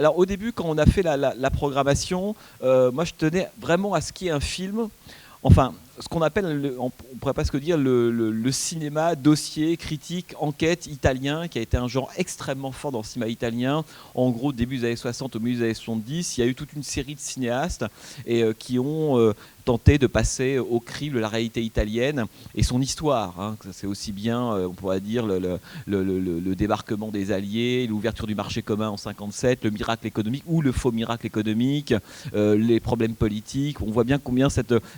Alors au début, quand on a fait la programmation, moi je tenais vraiment à ce qu'il y ait un film, enfin ce qu'on appelle, on pourrait presque dire le cinéma dossier, critique, enquête italien, qui a été un genre extrêmement fort dans le cinéma italien. En gros, début des années 60, au milieu des années 70, il y a eu toute une série de cinéastes qui ont tenté de passer au crible la réalité italienne et son histoire. Hein. C'est aussi bien, on pourrait dire, le débarquement des Alliés, l'ouverture du marché commun en 57, le miracle économique ou le faux miracle économique, les problèmes politiques. On voit bien combien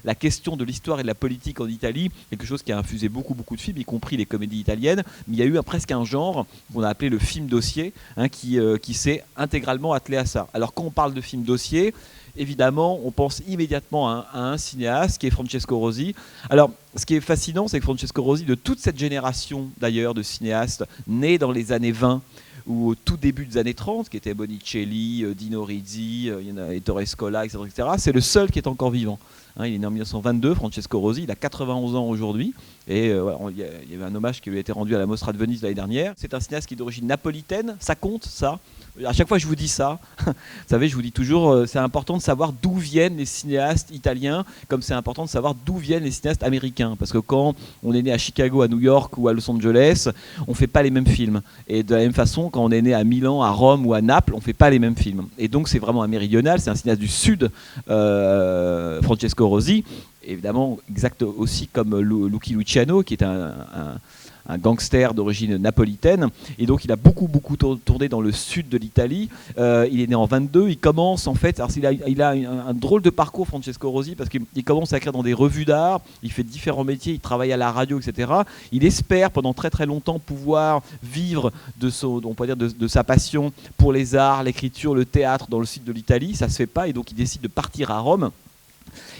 la question de l'histoire et de la politique en Italie, quelque chose qui a infusé beaucoup de films, y compris les comédies italiennes. Mais il y a eu presque un genre qu'on a appelé le film dossier, hein, qui s'est intégralement attelé à ça. Alors quand on parle de film dossier, évidemment, on pense immédiatement à un cinéaste qui est Francesco Rosi. Alors, ce qui est fascinant, c'est que Francesco Rosi, de toute cette génération d'ailleurs de cinéastes nés dans les années 20 ou au tout début des années 30, qui étaient Bonicelli, Dino Risi, Ettore Scola, etc., c'est le seul qui est encore vivant. Hein, il est né en 1922, Francesco Rosi, il a 91 ans aujourd'hui, et il y avait un hommage qui lui a été rendu à la Mostra de Venise l'année dernière. C'est un cinéaste qui est d'origine napolitaine, ça compte, ça. À chaque fois que je vous dis ça, vous savez, je vous dis toujours, c'est important de savoir d'où viennent les cinéastes italiens, comme c'est important de savoir d'où viennent les cinéastes américains. Parce que quand on est né à Chicago, à New York ou à Los Angeles, on ne fait pas les mêmes films. Et de la même façon, quand on est né à Milan, à Rome ou à Naples, on ne fait pas les mêmes films. Et donc c'est vraiment un méridional, c'est un cinéaste du Sud, Francesco Rosi, évidemment exact aussi comme Lucky Luciano, qui est un gangster d'origine napolitaine, et donc il a beaucoup tourné dans le sud de l'Italie. Il est né en 22, il commence en fait, alors il a un drôle de parcours, Francesco Rosi, parce qu'il commence à écrire dans des revues d'art, il fait différents métiers, il travaille à la radio, etc. Il espère pendant très longtemps pouvoir vivre on peut dire de sa passion pour les arts, l'écriture, le théâtre dans le sud de l'Italie. Ça se fait pas, et donc il décide de partir à Rome.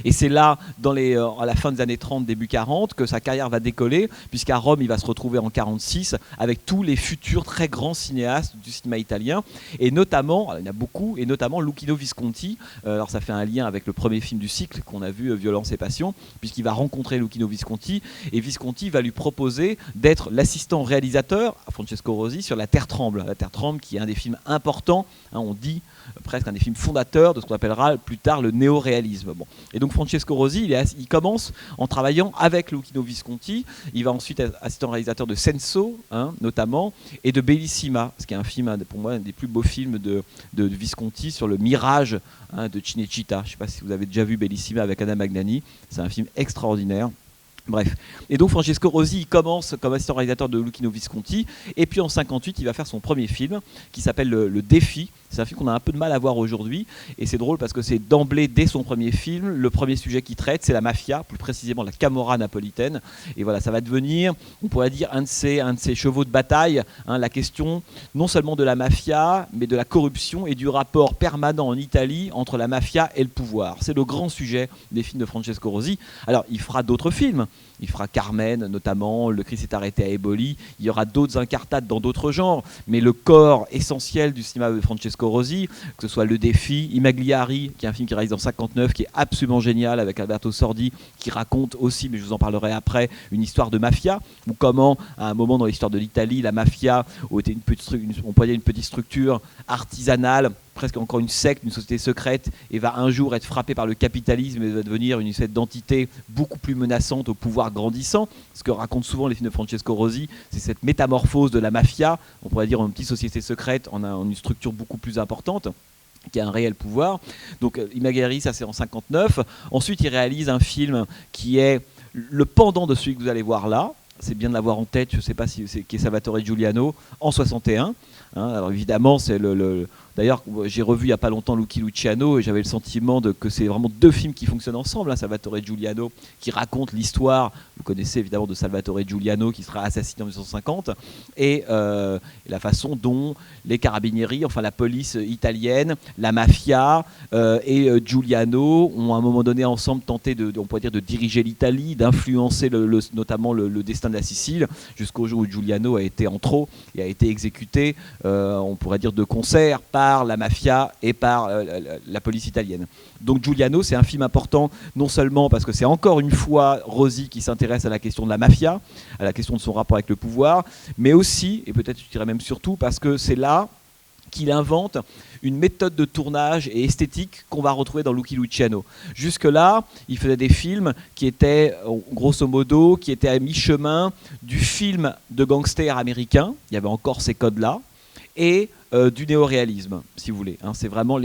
Et c'est là, à la fin des années 30, début 40, que sa carrière va décoller, puisqu'à Rome, il va se retrouver en 46 avec tous les futurs très grands cinéastes du cinéma italien, et notamment, il y en a beaucoup, et notamment Luchino Visconti. Alors ça fait un lien avec le premier film du cycle qu'on a vu, Violence et Passion, puisqu'il va rencontrer Luchino Visconti, et Visconti va lui proposer d'être l'assistant réalisateur à Francesco Rosi sur La Terre tremble. La Terre tremble, qui est un des films importants, hein, on dit presque un des films fondateurs de ce qu'on appellera plus tard le néo-réalisme. Bon. Et donc Francesco Rosi, il commence en travaillant avec Luchino Visconti. Il va ensuite être assistant réalisateur de Senso, hein, notamment, et de Bellissima, ce qui est un film, pour moi, un des plus beaux films de Visconti sur le mirage, hein, de Cinecittà. Je ne sais pas si vous avez déjà vu Bellissima avec Anna Magnani. C'est un film extraordinaire. Bref. Et donc Francesco Rosi, il commence comme assistant réalisateur de Luchino Visconti, et puis en 58, il va faire son premier film qui s'appelle le Défi. C'est un film qu'on a un peu de mal à voir aujourd'hui, et c'est drôle parce que c'est d'emblée, dès son premier film, le premier sujet qu'il traite, c'est la mafia, plus précisément la Camorra napolitaine. Et voilà, ça va devenir, on pourrait dire, un de ses chevaux de bataille, hein, la question non seulement de la mafia, mais de la corruption et du rapport permanent en Italie entre la mafia et le pouvoir. C'est le grand sujet des films de Francesco Rosi. Alors, il fera d'autres films. Il fera Carmen, notamment, Le Christ est arrêté à Eboli. Il y aura d'autres incartades dans d'autres genres, mais le corps essentiel du cinéma de Francesco Rosi, que ce soit Le Défi, I Magliari, qui est un film qui réalise en 59, qui est absolument génial, avec Alberto Sordi, qui raconte aussi, mais je vous en parlerai après, une histoire de mafia, ou comment, à un moment dans l'histoire de l'Italie, la mafia était on pourrait dire une petite structure artisanale, presque encore une secte, une société secrète, et va un jour être frappée par le capitalisme et va devenir une espèce d'entité beaucoup plus menaçante au pouvoir grandissant. Ce que racontent souvent les films de Francesco Rosi, c'est cette métamorphose de la mafia, on pourrait dire une petite société secrète en une structure beaucoup plus importante, qui a un réel pouvoir. Donc I Magliari, ça c'est en 59. Ensuite, il réalise un film qui est le pendant de celui que vous allez voir là. C'est bien de l'avoir en tête, je ne sais pas si c'est qui est Salvatore Giuliano, en 61. Hein, alors évidemment, c'est D'ailleurs, j'ai revu il n'y a pas longtemps Lucky Luciano et j'avais le sentiment que c'est vraiment deux films qui fonctionnent ensemble. Hein, Salvatore Giuliano qui raconte l'histoire, vous connaissez évidemment de Salvatore Giuliano qui sera assassiné en 1950, et la façon dont les carabinieri, enfin la police italienne, la mafia et Giuliano ont à un moment donné ensemble tenté on pourrait dire de diriger l'Italie, d'influencer notamment le destin de la Sicile, jusqu'au jour où Giuliano a été en trop et a été exécuté, on pourrait dire de concert, par la mafia et par la police italienne. Donc Giuliano, c'est un film important, non seulement parce que c'est encore une fois Rosi qui s'intéresse à la question de la mafia, à la question de son rapport avec le pouvoir, mais aussi, et peut-être je dirais même surtout, parce que c'est là qu'il invente une méthode de tournage et esthétique qu'on va retrouver dans Lucky Luciano. Jusque-là, il faisait des films qui étaient, grosso modo, qui étaient à mi-chemin du film de gangster américain, il y avait encore ces codes-là, et du néoréalisme, si vous voulez. C'est vraiment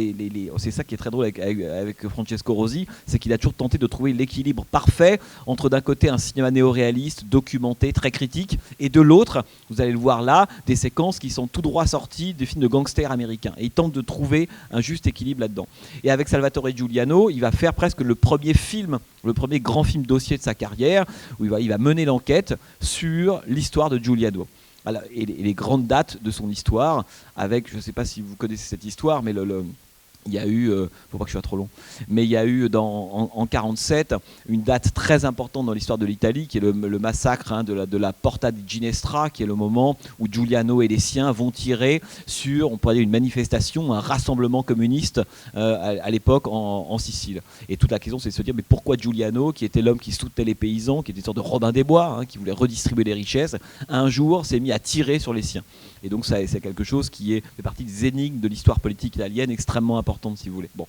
c'est ça qui est très drôle avec Francesco Rosi, c'est qu'il a toujours tenté de trouver l'équilibre parfait entre d'un côté un cinéma néoréaliste, documenté, très critique, et de l'autre, vous allez le voir là, des séquences qui sont tout droit sorties des films de gangsters américains. Et il tente de trouver un juste équilibre là-dedans. Et avec Salvatore Giuliano, il va faire presque le premier grand film dossier de sa carrière, où il va mener l'enquête sur l'histoire de Giuliano. Et les grandes dates de son histoire, avec, je ne sais pas si vous connaissez cette histoire, mais il y a eu, faut pas que je sois trop long, mais il y a eu en 1947 une date très importante dans l'histoire de l'Italie, qui est le massacre de la Porta di Ginestra, qui est le moment où Giuliano et les siens vont tirer sur, on pourrait dire, une manifestation, un rassemblement communiste à l'époque en Sicile. Et toute la question, c'est de se dire, mais pourquoi Giuliano, qui était l'homme qui soutenait les paysans, qui était une sorte de Robin des Bois, qui voulait redistribuer les richesses, un jour s'est mis à tirer sur les siens. Et donc c'est quelque chose qui fait partie des énigmes de l'histoire politique italienne extrêmement importante, si vous voulez. Bon.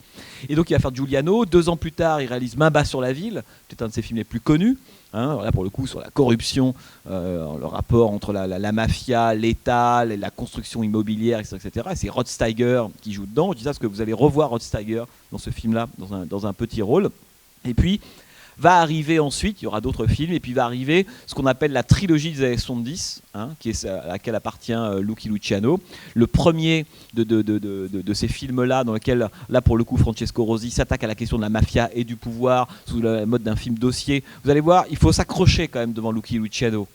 Et donc il va faire Giuliano. 2 ans plus tard, il réalise Main bas sur la ville, peut-être un de ses films les plus connus. Là pour le coup sur la corruption, le rapport entre la mafia, l'État, la construction immobilière, etc. Et c'est Rod Steiger qui joue dedans. Je dis ça parce que vous allez revoir Rod Steiger dans ce film-là, dans un petit rôle. Et puis va arriver ensuite, il y aura d'autres films, et puis va arriver ce qu'on appelle la trilogie des années 70, à laquelle appartient Lucky Luciano. Le premier de ces films-là, dans lequel, là pour le coup, Francesco Rosi s'attaque à la question de la mafia et du pouvoir sous le mode d'un film dossier. Vous allez voir, il faut s'accrocher quand même devant Lucky Luciano.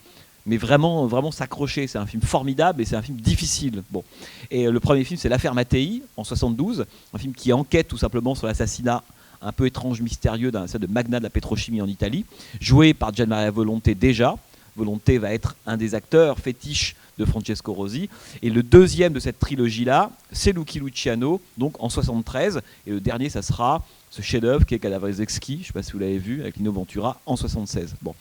Mais vraiment, vraiment s'accrocher. C'est un film formidable et c'est un film difficile. Bon. Et le premier film, c'est L'affaire Mattei, en 72, un film qui enquête tout simplement sur l'assassinat un peu étrange, mystérieux d'un de magnat de la pétrochimie en Italie, joué par Gian Maria Volonté déjà. Volonté va être un des acteurs fétiches de Francesco Rosi. Et le deuxième de cette trilogie-là, c'est Lucky Luciano, donc en 73. Et le dernier, ça sera ce chef-d'œuvre qui est Cadavres exquis, je ne sais pas si vous l'avez vu, avec Lino Ventura, en 76. Bon.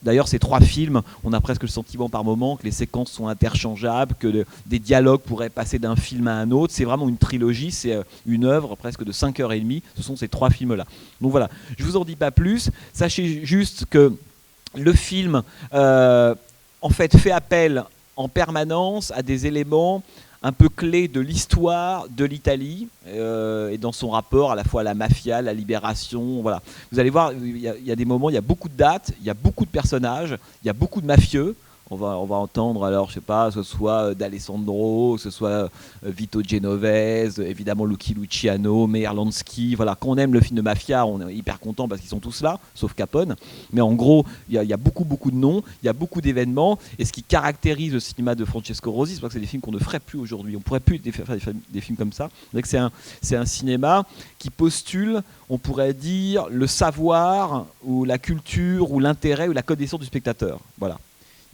D'ailleurs, ces 3 films, on a presque le sentiment par moment que les séquences sont interchangeables, que des dialogues pourraient passer d'un film à un autre. C'est vraiment une trilogie, c'est une œuvre presque de 5h30. Ce sont ces 3 films-là. Donc voilà, je ne vous en dis pas plus. Sachez juste que le film, en fait, fait appel en permanence à des éléments un peu clés de l'histoire de l'Italie et dans son rapport à la fois à la mafia, la libération. Voilà. Vous allez voir, il y a des moments, il y a beaucoup de dates, il y a beaucoup de personnages, il y a beaucoup de mafieux. On va entendre alors, je sais pas, ce soit D'Alessandro, ce soit Vito Genovese, évidemment Lucky Luciano, Meyer Lansky. Voilà, quand on aime le film de mafia, on est hyper content parce qu'ils sont tous là, sauf Capone. Mais en gros, il y a beaucoup de noms, il y a beaucoup d'événements. Et ce qui caractérise le cinéma de Francesco Rosi, c'est que c'est des films qu'on ne ferait plus aujourd'hui. On ne pourrait plus faire des films comme ça. C'est un cinéma qui postule, on pourrait dire, le savoir ou la culture ou l'intérêt ou la connaissance du spectateur. Voilà.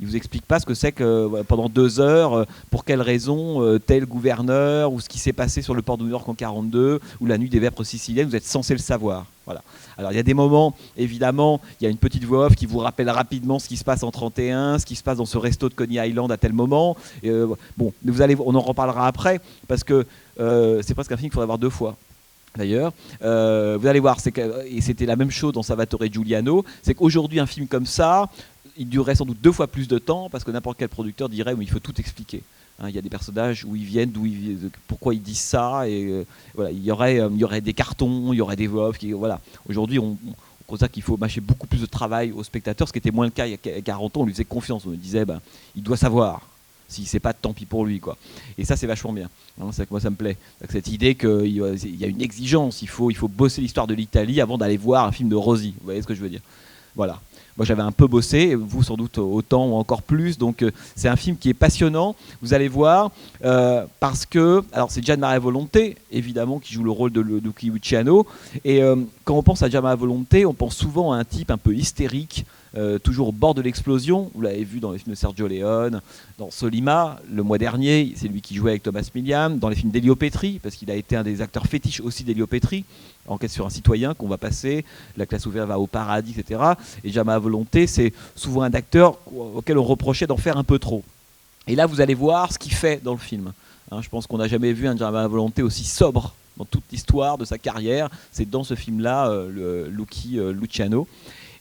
Il ne vous explique pas ce que c'est que pendant 2 heures, pour quelle raison tel gouverneur, ou ce qui s'est passé sur le port de New York en 1942, ou la nuit des vêpres siciliennes, vous êtes censé le savoir. Voilà. Alors il y a des moments, évidemment, il y a une petite voix off qui vous rappelle rapidement ce qui se passe en 1931, ce qui se passe dans ce resto de Coney Island à tel moment. Bon, mais on en reparlera après, parce que c'est presque un film qu'il faudrait voir 2 fois. D'ailleurs, vous allez voir, et c'était la même chose dans Salvatore Giuliano, c'est qu'aujourd'hui un film comme ça, il durerait sans doute 2 fois plus de temps, parce que n'importe quel producteur dirait oui, il faut tout expliquer. Il y a des personnages, où ils viennent, pourquoi ils disent ça, et voilà, il y aurait des cartons, il y aurait des voix off. Voilà. Aujourd'hui, on constate qu'il faut mâcher beaucoup plus de travail au spectateur, ce qui était moins le cas il y a 40 ans. On lui faisait confiance, on lui disait il doit savoir. S'il ne sait pas, tant pis pour lui, quoi. Et ça, c'est vachement bien. C'est que moi, ça me plaît. Cette idée qu'il y a une exigence, il faut bosser l'histoire de l'Italie avant d'aller voir un film de Rosi. Vous voyez ce que je veux dire? Voilà. Moi, j'avais un peu bossé, vous sans doute autant ou encore plus. Donc, c'est un film qui est passionnant. Vous allez voir, parce que, alors, c'est Gian Maria Volonté, évidemment, qui joue le rôle de Lucky Luciano. Et quand on pense à Gian Maria Volonté, on pense souvent à un type un peu hystérique, toujours au bord de l'explosion. Vous l'avez vu dans les films de Sergio Leone, dans Solima, le mois dernier, c'est lui qui jouait avec Thomas Milliam, dans les films d'Elio Petri, parce qu'il a été un des acteurs fétiches aussi d'Elio Petri, Enquête sur un citoyen qu'on va passer, La classe ouverte va au paradis, etc. Et Gian Maria Volonté, c'est souvent un acteur auquel on reprochait d'en faire un peu trop. Et là, vous allez voir ce qu'il fait dans le film. Hein, je pense qu'on n'a jamais vu un Germain à la volonté aussi sobre dans toute l'histoire de sa carrière. C'est dans ce film-là, Lucky Luciano.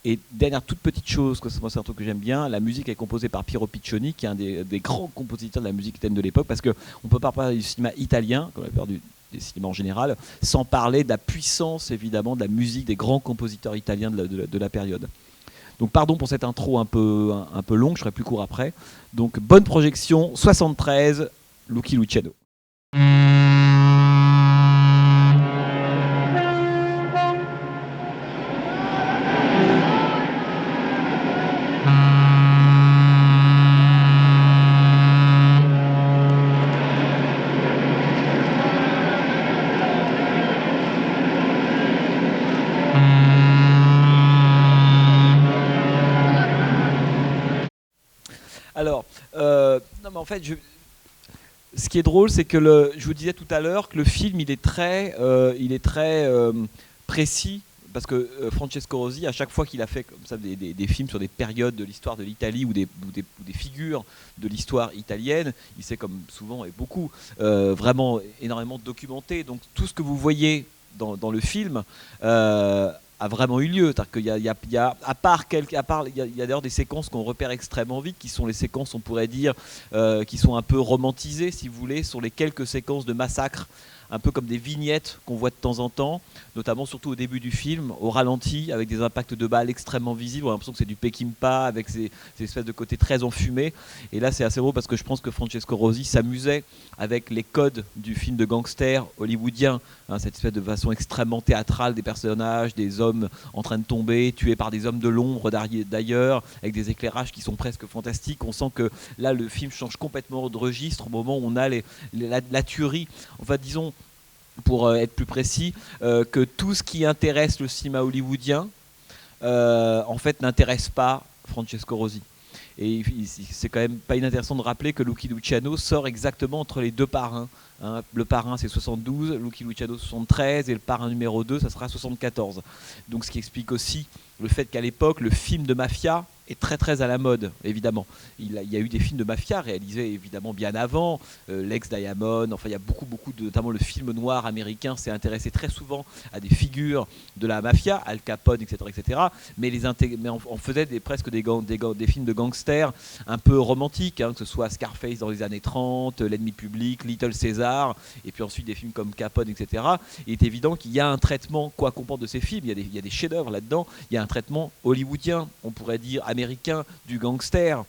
Et dernière toute petite chose, moi c'est un truc que j'aime bien, la musique est composée par Piero Piccioni, qui est un des grands compositeurs de la musique italienne de l'époque, parce qu'on ne peut pas parler du cinéma italien, comme la plupart des cinémas en général, sans parler de la puissance évidemment de la musique des grands compositeurs italiens de la période. Donc pardon pour cette intro un peu longue, je serai plus court après. Donc bonne projection, 73, Lucky Luciano. Alors, non mais en fait, ce qui est drôle, c'est que je vous disais tout à l'heure que le film, il est très précis, parce que Francesco Rosi, à chaque fois qu'il a fait comme ça des films sur des périodes de l'histoire de l'Italie ou des figures de l'histoire italienne, il s'est comme souvent et beaucoup vraiment énormément documenté. Donc tout ce que vous voyez dans le film a vraiment eu lieu. Il y a d'ailleurs des séquences qu'on repère extrêmement vite, qui sont les séquences, on pourrait dire, qui sont un peu romantisées, si vous voulez, sur les quelques séquences de massacre, un peu comme des vignettes qu'on voit de temps en temps, notamment surtout au début du film, au ralenti, avec des impacts de balles extrêmement visibles. On a l'impression que c'est du Peckinpah, avec ces espèces de côtés très enfumés. Et là, c'est assez drôle parce que je pense que Francesco Rosi s'amusait avec les codes du film de gangster hollywoodien, hein, cette espèce de façon extrêmement théâtrale des personnages, des hommes en train de tomber, tués par des hommes de l'ombre d'ailleurs, avec des éclairages qui sont presque fantastiques. On sent que là, le film change complètement de registre au moment où on a la tuerie. Enfin, disons, pour être plus précis, que tout ce qui intéresse le cinéma hollywoodien, en fait, n'intéresse pas Francesco Rosi. Et c'est quand même pas inintéressant de rappeler que Lucky Luciano sort exactement entre les deux parrains. Hein. Le parrain c'est 72, Lucky Luciano 73, et le parrain numéro 2 ça sera 74. Donc ce qui explique aussi le fait qu'à l'époque le film de mafia est très très à la mode, évidemment. Il y a eu des films de mafia réalisés évidemment bien avant, Lex Diamond, enfin il y a beaucoup notamment le film noir américain s'est intéressé très souvent à des figures de la mafia, Al Capone, etc. Mais on faisait presque des films de gangsters un peu romantiques, hein, que ce soit Scarface dans les années 30, L'ennemi public, Little Caesar, et puis ensuite des films comme Capone, etc. Il est évident qu'il y a un traitement, quoi qu'on pense de ces films, il y a des chefs-d'œuvre là-dedans, il y a un traitement hollywoodien, on pourrait dire américain, du gangster.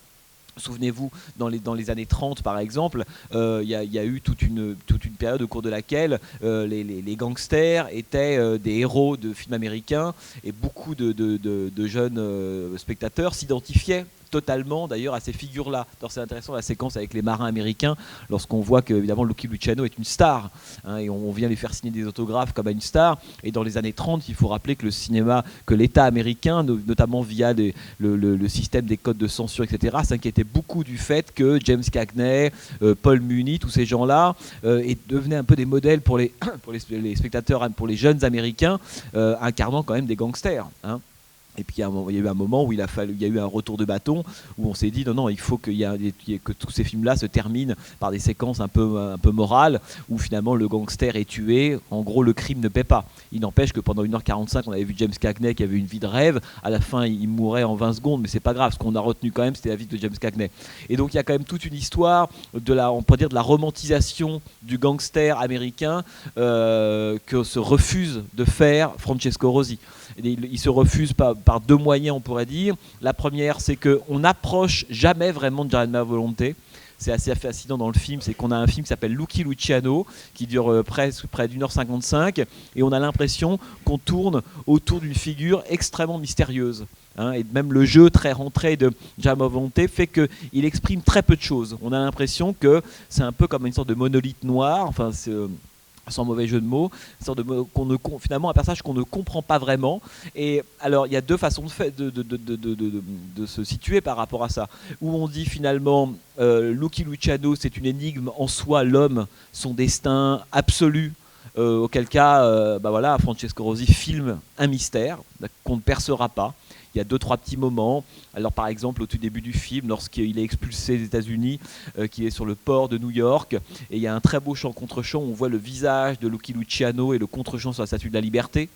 Souvenez-vous, dans les années 30 par exemple, il y a eu toute une période au cours de laquelle les gangsters étaient des héros de films américains, et beaucoup de jeunes spectateurs s'identifiaient totalement d'ailleurs à ces figures-là. Alors c'est intéressant la séquence avec les marins américains, lorsqu'on voit que évidemment Lucky Luciano est une star, hein, et on vient lui faire signer des autographes comme à une star. Et dans les années 30, il faut rappeler que le cinéma, que l'État américain, notamment via le système des codes de censure, etc., s'inquiétait beaucoup du fait que James Cagney, Paul Muni, tous ces gens-là devenaient un peu des modèles pour les spectateurs, pour les jeunes Américains, incarnant quand même des gangsters. Hein. Et puis il y a eu un moment où il y a eu un retour de bâton, où on s'est dit non, il faut que tous ces films-là se terminent par des séquences un peu morales, où finalement le gangster est tué, en gros le crime ne paie pas. Il n'empêche que pendant 1h45, on avait vu James Cagney qui avait une vie de rêve, à la fin il mourait en 20 secondes, mais c'est pas grave, ce qu'on a retenu quand même c'était la vie de James Cagney. Et donc il y a quand même toute une histoire on peut dire de la romantisation du gangster américain que se refuse de faire Francesco Rosi. Il se refuse par deux moyens, on pourrait dire. La première, c'est qu'on n'approche jamais vraiment de Germain à volonté. C'est assez fascinant dans le film, c'est qu'on a un film qui s'appelle Lucky Luciano, qui dure près d'1h55, et on a l'impression qu'on tourne autour d'une figure extrêmement mystérieuse. Hein, et même le jeu très rentré de Germain à volonté fait qu'il exprime très peu de choses. On a l'impression que c'est un peu comme une sorte de monolithe noir, enfin c'est... sans mauvais jeu de mots, finalement un personnage qu'on ne comprend pas vraiment. Et alors il y a deux façons de se situer par rapport à ça, où on dit finalement Lucky Luciano c'est une énigme en soi, l'homme, son destin absolu, auquel cas Francesco Rosi filme un mystère qu'on ne percera pas. Il y a 2-3 petits moments. Alors par exemple au tout début du film, lorsqu'il est expulsé des États-Unis, qu'il est sur le port de New York, et il y a un très beau chant contre chant, on voit le visage de Lucky Luciano et le contre-chant sur la Statue de la Liberté.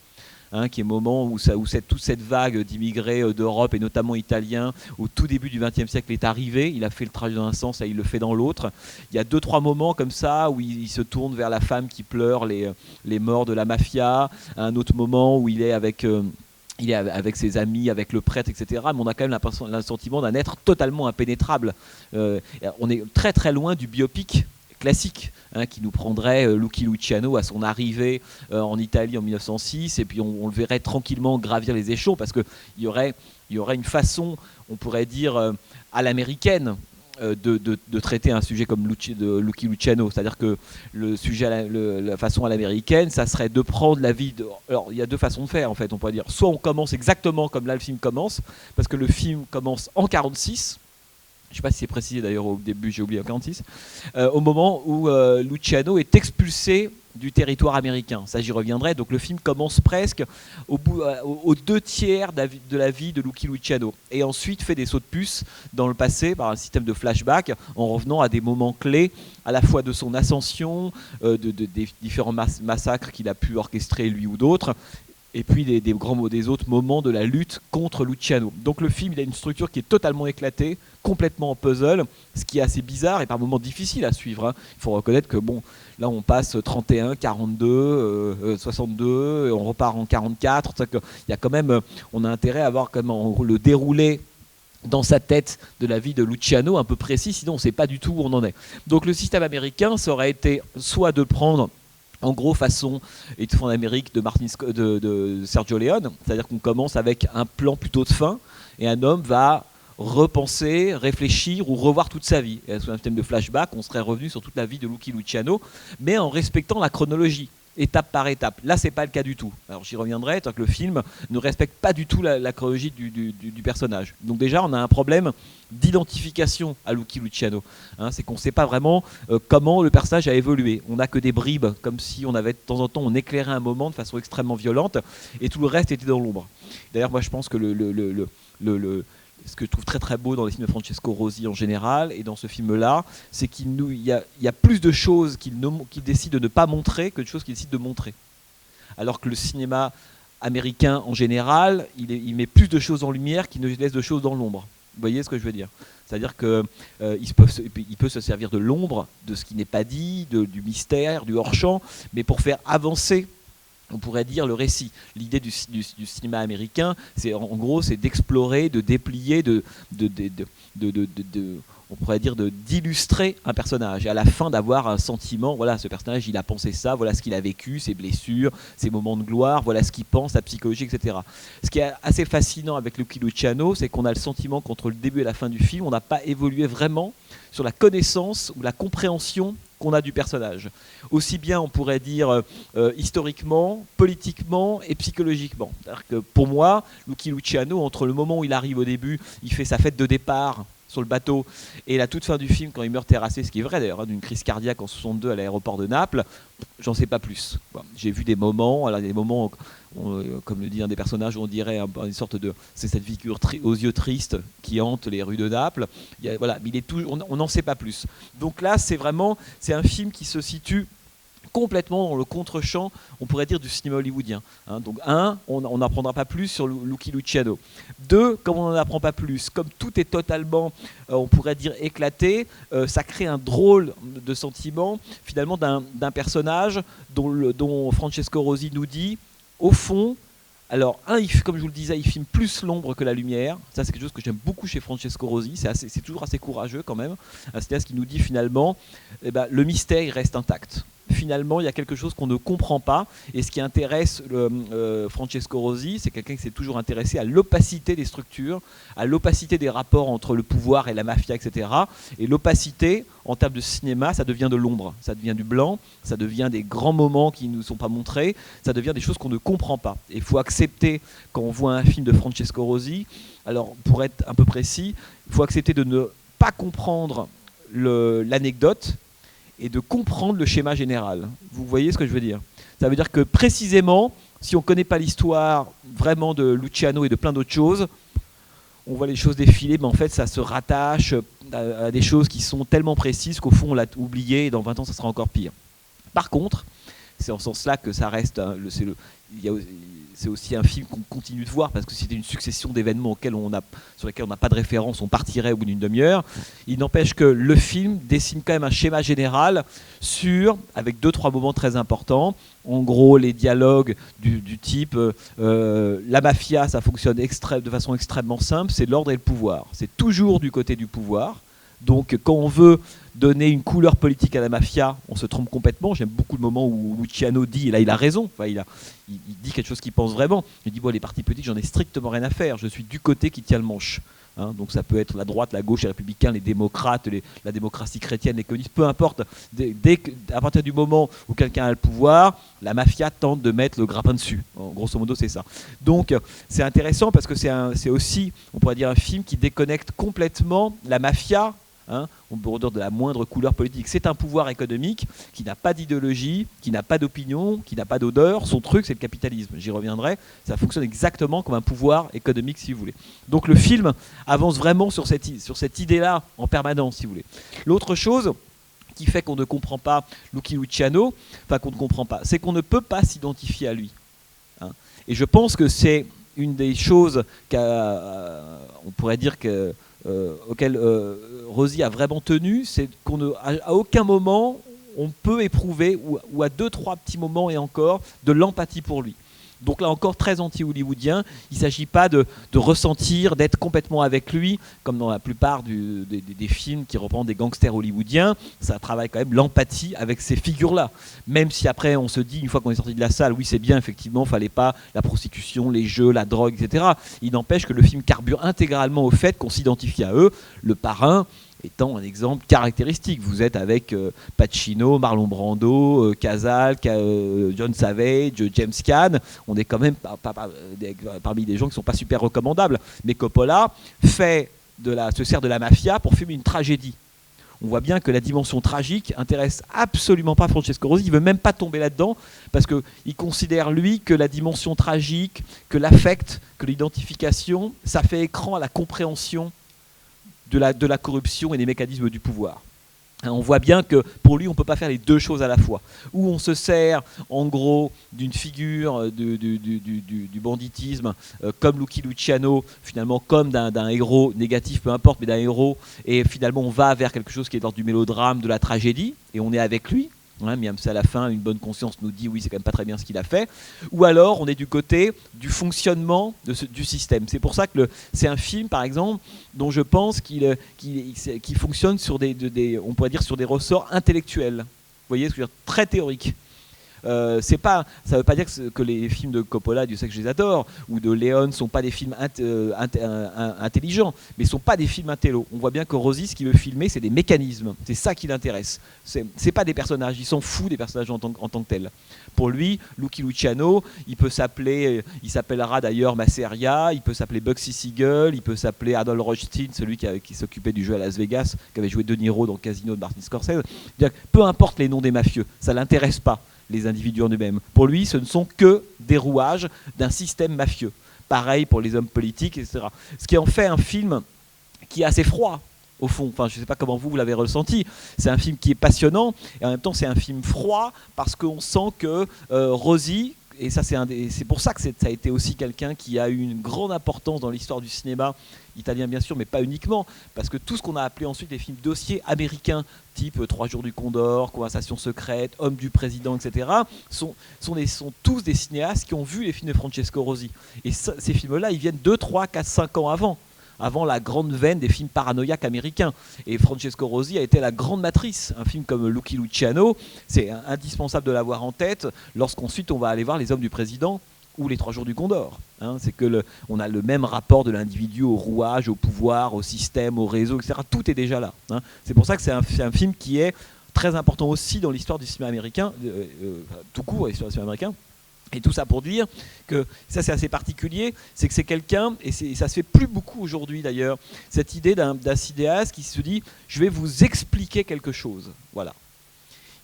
Qui est le moment où toute cette vague d'immigrés d'Europe et notamment italiens au tout début du XXe siècle est arrivée. Il a fait le trajet dans un sens, là il le fait dans l'autre. Il y a 2-3 moments comme ça où il se tourne vers la femme qui pleure les morts de la mafia. Un autre moment où il est avec ses amis, avec le prêtre, etc. Mais on a quand même le sentiment d'un être totalement impénétrable. On est très très loin du biopic classique, qui nous prendrait Lucky Luciano à son arrivée en Italie en 1906, et puis on le verrait tranquillement gravir les échelons, parce qu'il y aurait une façon, on pourrait dire, à l'américaine, de traiter un sujet comme Lucky Luciano. C'est-à-dire que le sujet, la façon à l'américaine, ça serait de prendre la vie Alors, il y a 2 façons de faire, en fait, on pourrait dire. Soit on commence exactement comme là le film commence, parce que le film commence en 1946. Je ne sais pas si c'est précisé d'ailleurs au début, j'ai oublié en 1946, au moment où Luciano est expulsé du territoire américain. Ça, j'y reviendrai. Donc le film commence presque aux 2 tiers de la vie de Lucky Luciano. Et ensuite fait des sauts de puce dans le passé par un système de flashback, en revenant à des moments clés, à la fois de son ascension, des différents massacres qu'il a pu orchestrer lui ou d'autres, et puis des autres moments de la lutte contre Luciano. Donc le film, il a une structure qui est totalement éclatée, complètement en puzzle, ce qui est assez bizarre et par moments difficile à suivre. Il faut reconnaître que bon, là on passe 31, 42, 62, et on repart en 44. Il y a quand même, on a intérêt à avoir quand même le déroulé dans sa tête de la vie de Luciano un peu précis, sinon on ne sait pas du tout où on en est. Donc le système américain, ça aurait été soit de prendre en gros façon et de fond d'Amérique de Sergio Leone, c'est-à-dire qu'on commence avec un plan plutôt de fin et un homme va repenser, réfléchir ou revoir toute sa vie. Et sous un système de flashback, on serait revenu sur toute la vie de Lucky Luciano, mais en respectant la chronologie, étape par étape. Là, c'est pas le cas du tout. Alors j'y reviendrai, tant que le film ne respecte pas du tout la chronologie du personnage. Donc déjà, on a un problème d'identification à Lucky Luciano. C'est qu'on ne sait pas vraiment comment le personnage a évolué. On n'a que des bribes, comme si on avait de temps en temps, on éclairait un moment de façon extrêmement violente, et tout le reste était dans l'ombre. D'ailleurs, moi, je pense que ce que je trouve très très beau dans les films de Francesco Rosi en général, et dans ce film-là, c'est qu'il y a plus de choses qu'il décide de ne pas montrer que de choses qu'il décide de montrer. Alors que le cinéma américain en général, il met plus de choses en lumière qu'il ne laisse de choses dans l'ombre. Vous voyez ce que je veux dire ? C'est-à-dire qu'il peut se servir de l'ombre, de ce qui n'est pas dit, du mystère, du hors-champ, mais pour faire avancer, on pourrait dire, le récit. L'idée du cinéma américain, c'est en gros, c'est d'explorer, de déplier, on pourrait dire d'illustrer un personnage, et à la fin d'avoir un sentiment, voilà, ce personnage, il a pensé ça, voilà ce qu'il a vécu, ses blessures, ses moments de gloire, voilà ce qu'il pense, sa psychologie, etc. Ce qui est assez fascinant avec Lucky Luciano, c'est qu'on a le sentiment qu'entre le début et la fin du film, on n'a pas évolué vraiment sur la connaissance ou la compréhension qu'on a du personnage. Aussi bien, on pourrait dire, historiquement, politiquement et psychologiquement. C'est-à-dire que pour moi, Lucky Luciano, entre le moment où il arrive au début, il fait sa fête de départ sur le bateau, et la toute fin du film, quand il meurt terrassé, ce qui est vrai d'ailleurs, d'une crise cardiaque en 62 à l'aéroport de Naples, j'en sais pas plus. Bon, j'ai vu des moments, comme le dit un des personnages, on dirait une sorte de... C'est cette figure aux yeux tristes qui hante les rues de Naples. Voilà, mais on n'en sait pas plus. Donc là, c'est un film qui se situe complètement dans le contre-champ, on pourrait dire, du cinéma hollywoodien. Donc on n'apprendra pas plus sur Lucky Luciano. 2, comme on n'en apprend pas plus, comme tout est totalement, on pourrait dire, éclaté, ça crée un drôle de sentiment, finalement, d'un personnage dont Francesco Rosi nous dit, au fond, alors, comme je vous le disais, il filme plus l'ombre que la lumière. Ça, c'est quelque chose que j'aime beaucoup chez Francesco Rosi. C'est toujours assez courageux quand même. C'est-à-dire ce qui nous dit finalement, le mystère, il reste intact. Finalement, il y a quelque chose qu'on ne comprend pas. Et ce qui intéresse Francesco Rosi, c'est quelqu'un qui s'est toujours intéressé à l'opacité des structures, à l'opacité des rapports entre le pouvoir et la mafia, etc. Et l'opacité, en termes de cinéma, ça devient de l'ombre, ça devient du blanc, ça devient des grands moments qui ne nous sont pas montrés, ça devient des choses qu'on ne comprend pas. Et il faut accepter, quand on voit un film de Francesco Rosi, alors pour être un peu précis, il faut accepter de ne pas comprendre l'anecdote, et de comprendre le schéma général. Vous voyez ce que je veux dire ? Ça veut dire que précisément, si on ne connaît pas l'histoire vraiment de Luciano et de plein d'autres choses, on voit les choses défiler, mais en fait ça se rattache à des choses qui sont tellement précises qu'au fond on l'a oublié et dans 20 ans ça sera encore pire. Par contre, c'est en ce sens-là que ça reste, c'est aussi un film qu'on continue de voir, parce que c'était une succession d'événements sur lesquels on n'a pas de référence, on partirait au bout d'une demi-heure. Il n'empêche que le film dessine quand même un schéma général avec 2-3 moments très importants. En gros, les dialogues du type la mafia, ça fonctionne de façon extrêmement simple, c'est l'ordre et le pouvoir. C'est toujours du côté du pouvoir. Donc quand on veut donner une couleur politique à la mafia, on se trompe complètement. J'aime beaucoup le moment où Luciano dit, et là il a raison, enfin, il dit quelque chose qu'il pense vraiment. Il dit, bon, les partis politiques, j'en ai strictement rien à faire, je suis du côté qui tient le manche. Hein, donc ça peut être la droite, la gauche, les républicains, les démocrates, la démocratie chrétienne, les communistes, peu importe. À partir du moment où quelqu'un a le pouvoir, la mafia tente de mettre le grappin dessus. Grosso modo, c'est ça. Donc c'est intéressant parce que c'est aussi, on pourrait dire, un film qui déconnecte complètement la mafia. Hein, on peut dire de la moindre couleur politique. C'est un pouvoir économique qui n'a pas d'idéologie, qui n'a pas d'opinion, qui n'a pas d'odeur. Son truc, c'est le capitalisme. J'y reviendrai. Ça fonctionne exactement comme un pouvoir économique, si vous voulez. Donc le film avance vraiment sur cette idée-là en permanence, si vous voulez. L'autre chose qui fait qu'on ne comprend pas Lucky Luciano, enfin qu'on ne comprend pas, c'est qu'on ne peut pas s'identifier à lui. Hein. Et je pense que c'est une des choses on pourrait dire auquel Rosi a vraiment tenu, c'est qu'à aucun moment on peut éprouver, ou à 2-3 petits moments et encore, de l'empathie pour lui. Donc là encore, très anti-hollywoodien. Il ne s'agit pas de ressentir, d'être complètement avec lui, comme dans la plupart des films qui reprennent des gangsters hollywoodiens. Ça travaille quand même l'empathie avec ces figures-là. Même si après on se dit, une fois qu'on est sorti de la salle, oui c'est bien, effectivement, il ne fallait pas la prostitution, les jeux, la drogue, etc. Il n'empêche que le film carbure intégralement au fait qu'on s'identifie à eux. Le Parrain étant un exemple caractéristique. Vous êtes avec Pacino, Marlon Brando, Casal, John Savage, James Caan. On est quand même parmi des gens qui ne sont pas super recommandables. Mais Coppola se sert de la mafia pour filmer une tragédie. On voit bien que la dimension tragique intéresse absolument pas Francesco Rosi. Il ne veut même pas tomber là-dedans parce qu'il considère, lui, que la dimension tragique, que l'affect, que l'identification, ça fait écran à la compréhension de la corruption et des mécanismes du pouvoir. On voit bien que pour lui, on ne peut pas faire les deux choses à la fois. Ou on se sert, en gros, d'une figure du banditisme, comme Lucky Luciano, finalement, comme d'un héros négatif, peu importe, mais d'un héros, et finalement, on va vers quelque chose qui est dans du mélodrame, de la tragédie, et on est avec lui. Hein, même si à la fin, une bonne conscience nous dit oui, c'est quand même pas très bien ce qu'il a fait. Ou alors, on est du côté du fonctionnement du système. C'est pour ça que c'est un film, par exemple, dont je pense qu'il fonctionne sur on pourrait dire sur des ressorts intellectuels. Vous voyez, ce que je veux dire, très théoriques. Ça ne veut pas dire que les films de Coppola, Dieu sait que je les adore, ou de Léon ne sont pas des films intelligents, mais ne sont pas des films intello. On voit bien que Rosi, ce qu'il veut filmer, c'est des mécanismes. C'est ça qui l'intéresse. C'est pas des personnages. Il s'en fout des personnages en tant que tels. Pour lui, Lucky Luciano, il s'appellera d'ailleurs Masseria, il peut s'appeler Bugsy Siegel, il peut s'appeler Adolph Rothstein, celui qui s'occupait du jeu à Las Vegas, qui avait joué De Niro dans Casino de Martin Scorsese. Peu importe les noms des mafieux, ça l'intéresse pas, les individus en eux-mêmes. Pour lui, ce ne sont que des rouages d'un système mafieux. Pareil pour les hommes politiques, etc. Ce qui en fait un film qui est assez froid, au fond. Enfin, je ne sais pas comment vous l'avez ressenti. C'est un film qui est passionnant, et en même temps, c'est un film froid, parce qu'on sent que Rosi, et ça, c'est pour ça que ça a été aussi quelqu'un qui a eu une grande importance dans l'histoire du cinéma italien, bien sûr, mais pas uniquement, parce que tout ce qu'on a appelé ensuite les films dossiers américains, type 3 jours du Condor, Conversation secrète, Homme du président, etc., sont tous des cinéastes qui ont vu les films de Francesco Rosi. Et ces films-là, ils viennent 2, 3, 4, 5 ans avant la grande veine des films paranoïaques américains. Et Francesco Rosi a été la grande matrice. Un film comme Lucky Luciano, c'est indispensable de l'avoir en tête lorsqu'ensuite on va aller voir Les Hommes du Président ou Les 3 jours du Condor. Hein, c'est que on a le même rapport de l'individu au rouage, au pouvoir, au système, au réseau, etc. Tout est déjà là. Hein. C'est pour ça que c'est un film qui est très important aussi dans l'histoire du cinéma américain, tout court, l'histoire du cinéma américain. Et tout ça pour dire que, ça c'est assez particulier, c'est que c'est quelqu'un, et ça se fait plus beaucoup aujourd'hui d'ailleurs, cette idée d'un cinéaste qui se dit « je vais vous expliquer quelque chose ». Voilà.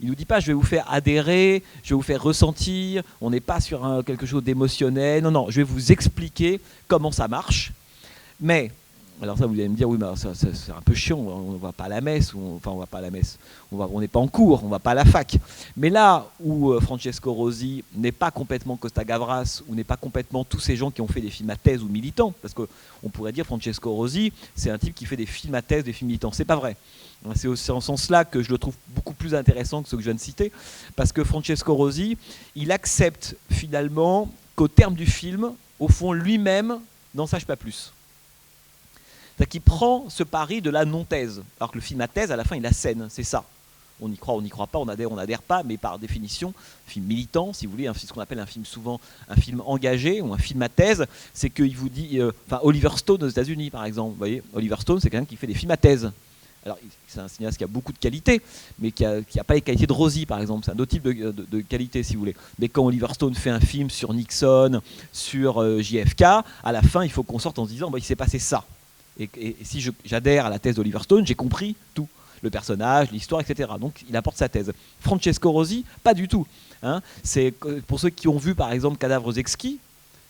Il ne nous dit pas « je vais vous faire adhérer, je vais vous faire ressentir », on n'est pas sur quelque chose d'émotionnel, non, je vais vous expliquer comment ça marche. Mais Alors ça, vous allez me dire, oui, mais c'est un peu chiant, on ne va pas à la messe, enfin on va pas à la messe, on n'est pas en cours, on ne va pas à la fac. Mais là où Francesco Rosi n'est pas complètement Costa Gavras, ou n'est pas complètement tous ces gens qui ont fait des films à thèse ou militants, parce qu'on pourrait dire Francesco Rosi, c'est un type qui fait des films à thèse, des films militants. C'est pas vrai. C'est en ce sens-là que je le trouve beaucoup plus intéressant que ceux que je viens de citer, parce que Francesco Rosi, il accepte finalement qu'au terme du film, au fond, lui-même n'en sache pas plus. C'est-à-dire qu'il prend ce pari de la non-thèse. Alors que le film à thèse, à la fin, il assène, c'est ça. On y croit, on n'y croit pas, on n'adhère pas, mais par définition, film militant, si vous voulez, c'est ce qu'on appelle un film souvent un film engagé ou un film à thèse, c'est qu'il vous dit, Oliver Stone aux États-Unis, par exemple, vous voyez, Oliver Stone, c'est quelqu'un qui fait des films à thèse. Alors, c'est un cinéaste qui a beaucoup de qualités, mais qui n'a pas les qualités de Rosi, par exemple. C'est un autre type de qualité, si vous voulez. Mais quand Oliver Stone fait un film sur Nixon, sur JFK, à la fin, il faut qu'on sorte en se disant, il s'est passé ça. Et si j'adhère à la thèse d'Oliver Stone, j'ai compris tout. Le personnage, l'histoire, etc. Donc, il apporte sa thèse. Francesco Rosi, pas du tout. Hein. C'est, pour ceux qui ont vu, par exemple, Cadavres exquis,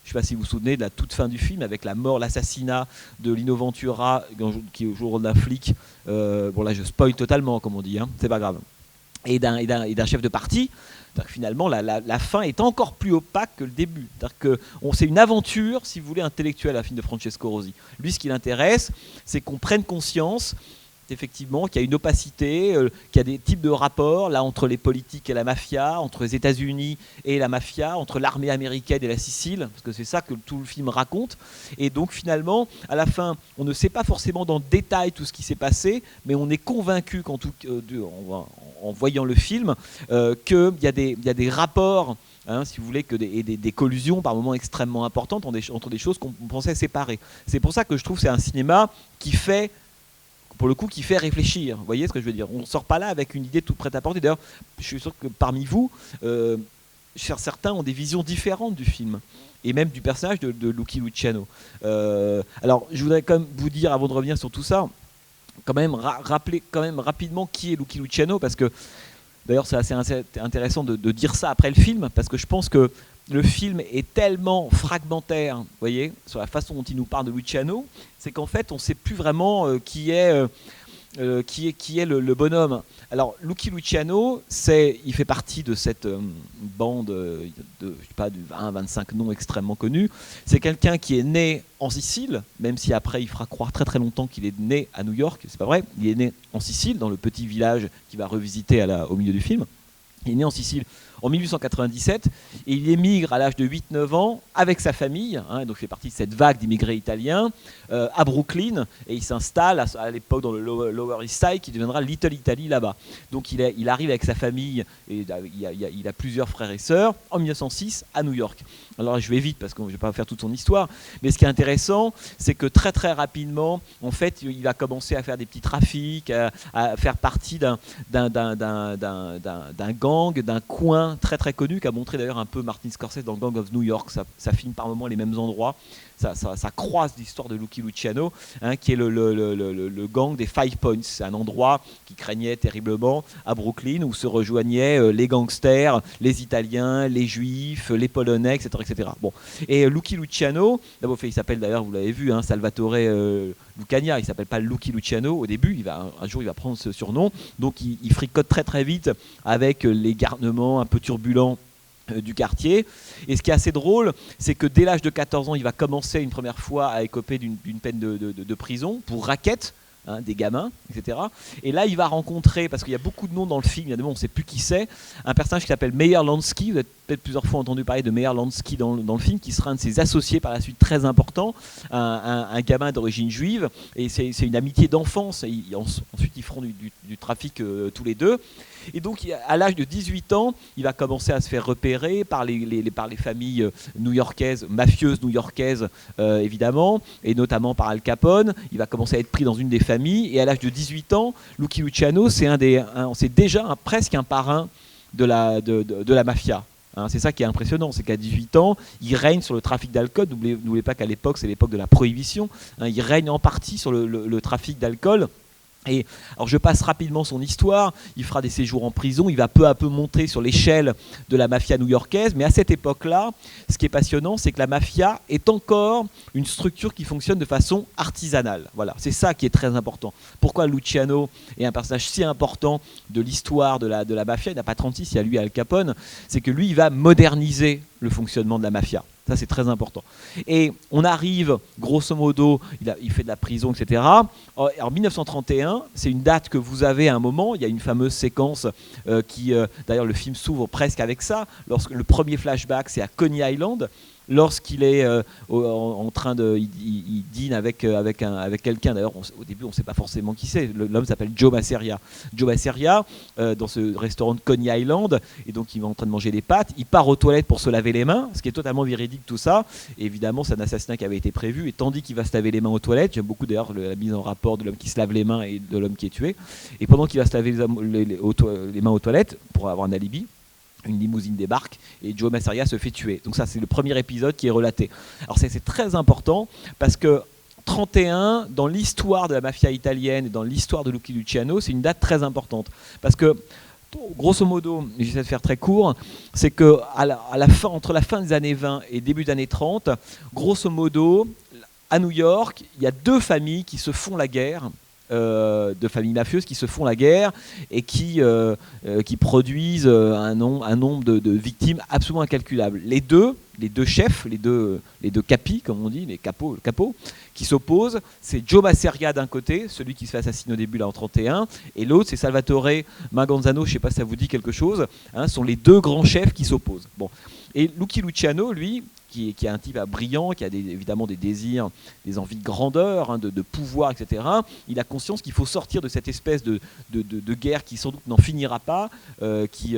je ne sais pas si vous vous souvenez de la toute fin du film, avec la mort, l'assassinat de Lino Ventura, qui est au jour d'un flic. Bon, là, je spoil totalement, comme on dit, hein, c'est pas grave. Et d'un chef de parti. Finalement, la fin est encore plus opaque que le début. C'est une aventure, si vous voulez, intellectuelle, la film de Francesco Rosi. Lui, ce qui l'intéresse, c'est qu'on prenne conscience effectivement qu'il y a une opacité, qu'il y a des types de rapports là entre les politiques et la mafia, entre les États-Unis et la mafia, entre l'armée américaine et la Sicile, parce que c'est ça que tout le film raconte. Et donc finalement, à la fin, on ne sait pas forcément dans le détail tout ce qui s'est passé, mais on est convaincu en voyant le film qu'il y a des rapports. Hein, si vous voulez, et des collusions par moments extrêmement importantes entre des choses qu'on pensait séparées. C'est pour ça que je trouve que c'est un cinéma qui fait, pour le coup, qui fait réfléchir. Vous voyez ce que je veux dire? On ne sort pas là avec une idée toute prête à porter. D'ailleurs, je suis sûr que parmi vous, certains ont des visions différentes du film, et même du personnage de Lucky Luciano. Alors, je voudrais quand même vous dire, avant de revenir sur tout ça, quand même rappeler quand même rapidement qui est Lucky Luciano, parce que, d'ailleurs, c'est assez intéressant de dire ça après le film, parce que je pense que le film est tellement fragmentaire, vous voyez, sur la façon dont il nous parle de Luciano, c'est qu'en fait, on ne sait plus vraiment qui est le bonhomme. Alors, Lucky Luciano, il fait partie de cette bande de, je sais pas, de 20-25 noms extrêmement connus. C'est quelqu'un qui est né en Sicile, même si après il fera croire très très longtemps qu'il est né à New York. C'est pas vrai. Il est né en Sicile, dans le petit village qu'il va revisiter au milieu du film. Il est né en Sicile en 1897 et il émigre à l'âge de 8-9 ans avec sa famille, hein, donc il fait partie de cette vague d'immigrés italiens, à Brooklyn, et il s'installe à l'époque dans le Lower East Side qui deviendra Little Italy là-bas. Donc il arrive avec sa famille, et il a plusieurs frères et sœurs, en 1906 à New York. Alors je vais vite parce que je ne vais pas faire toute son histoire, mais ce qui est intéressant, c'est que très très rapidement, en fait, il va commencer à faire des petits trafics, à faire partie d'un gang, d'un coin très très connu, qui a montré d'ailleurs un peu Martin Scorsese dans Gang of New York. Ça filme par moments les mêmes endroits. Ça croise l'histoire de Lucky Luciano, hein, qui est le gang des Five Points. C'est un endroit qui craignait terriblement à Brooklyn, où se rejoignaient les gangsters, les Italiens, les Juifs, les Polonais, etc. etc. Bon. Et Lucky Luciano, d'abord, il s'appelle d'ailleurs, vous l'avez vu, hein, Salvatore Lucania. Il ne s'appelle pas Lucky Luciano au début. Un jour, il va prendre ce surnom. Donc, il fricote très très vite avec les garnements un peu turbulents du quartier. Et ce qui est assez drôle, c'est que dès l'âge de 14 ans, il va commencer une première fois à écoper d'une peine de prison pour racket, hein, des gamins, etc. Et là, il va rencontrer, parce qu'il y a beaucoup de noms dans le film, évidemment, on ne sait plus qui c'est, un personnage qui s'appelle Meyer Lansky. Vous avez peut-être plusieurs fois entendu parler de Meyer Lansky dans le film, qui sera un de ses associés par la suite très important, un gamin d'origine juive, et c'est une amitié d'enfance. Ensuite, ils feront du trafic tous les deux. Et donc, à l'âge de 18 ans, il va commencer à se faire repérer par les familles new-yorkaises, mafieuses new-yorkaises, évidemment, et notamment par Al Capone. Il va commencer à être pris dans une des familles. Et à l'âge de 18 ans, Lucky Luciano, c'est déjà presque un parrain de la mafia. Hein, c'est ça qui est impressionnant, c'est qu'à 18 ans, il règne sur le trafic d'alcool. N'oubliez pas qu'à l'époque, c'est l'époque de la prohibition. Hein, il règne en partie sur le trafic d'alcool. Et alors je passe rapidement son histoire, il fera des séjours en prison, il va peu à peu monter sur l'échelle de la mafia new-yorkaise, mais à cette époque-là, ce qui est passionnant, c'est que la mafia est encore une structure qui fonctionne de façon artisanale. Voilà, c'est ça qui est très important. Pourquoi Luciano est un personnage si important de l'histoire de la mafia? Il n'a pas 36, il y a lui Al Capone, c'est que lui, il va moderniser le fonctionnement de la mafia. Ça, c'est très important. Et on arrive, grosso modo, il fait de la prison, etc. En 1931, c'est une date que vous avez à un moment. Il y a une fameuse séquence d'ailleurs, le film s'ouvre presque avec ça. Lorsque le premier flashback, c'est à Coney Island. Lorsqu'il est en train de... Il dîne avec quelqu'un. D'ailleurs, au début, on ne sait pas forcément qui c'est. L'homme s'appelle Joe Masseria. Joe Masseria, dans ce restaurant de Coney Island, et donc il est en train de manger des pâtes. Il part aux toilettes pour se laver les mains, ce qui est totalement véridique, tout ça. Et évidemment, c'est un assassinat qui avait été prévu. Et tandis qu'il va se laver les mains aux toilettes, j'aime beaucoup d'ailleurs la mise en rapport de l'homme qui se lave les mains et de l'homme qui est tué. Et pendant qu'il va se laver les mains aux toilettes, pour avoir un alibi, une limousine débarque et Joe Masseria se fait tuer. Donc ça, c'est le premier épisode qui est relaté. Alors c'est très important parce que 31, dans l'histoire de la mafia italienne et dans l'histoire de Lucky Luciano, c'est une date très importante. Parce que, grosso modo, j'essaie de faire très court, c'est que entre la fin des années 20 et début des années 30, grosso modo, à New York, il y a deux familles qui se font la guerre. De familles mafieuses qui se font la guerre et qui produisent un nombre de victimes absolument incalculable. Les deux chefs, les deux capis, comme on dit, les capots qui s'opposent, c'est Joe Masseria d'un côté, celui qui se fait assassiner au début là en 31, et l'autre c'est Salvatore Maganzano, je ne sais pas si ça vous dit quelque chose, hein, sont les deux grands chefs qui s'opposent. Bon. Et Lucky Luciano, lui, qui est un type brillant, qui a évidemment des désirs, des envies de grandeur, hein, de pouvoir, etc. Il a conscience qu'il faut sortir de cette espèce de guerre qui sans doute n'en finira pas, qui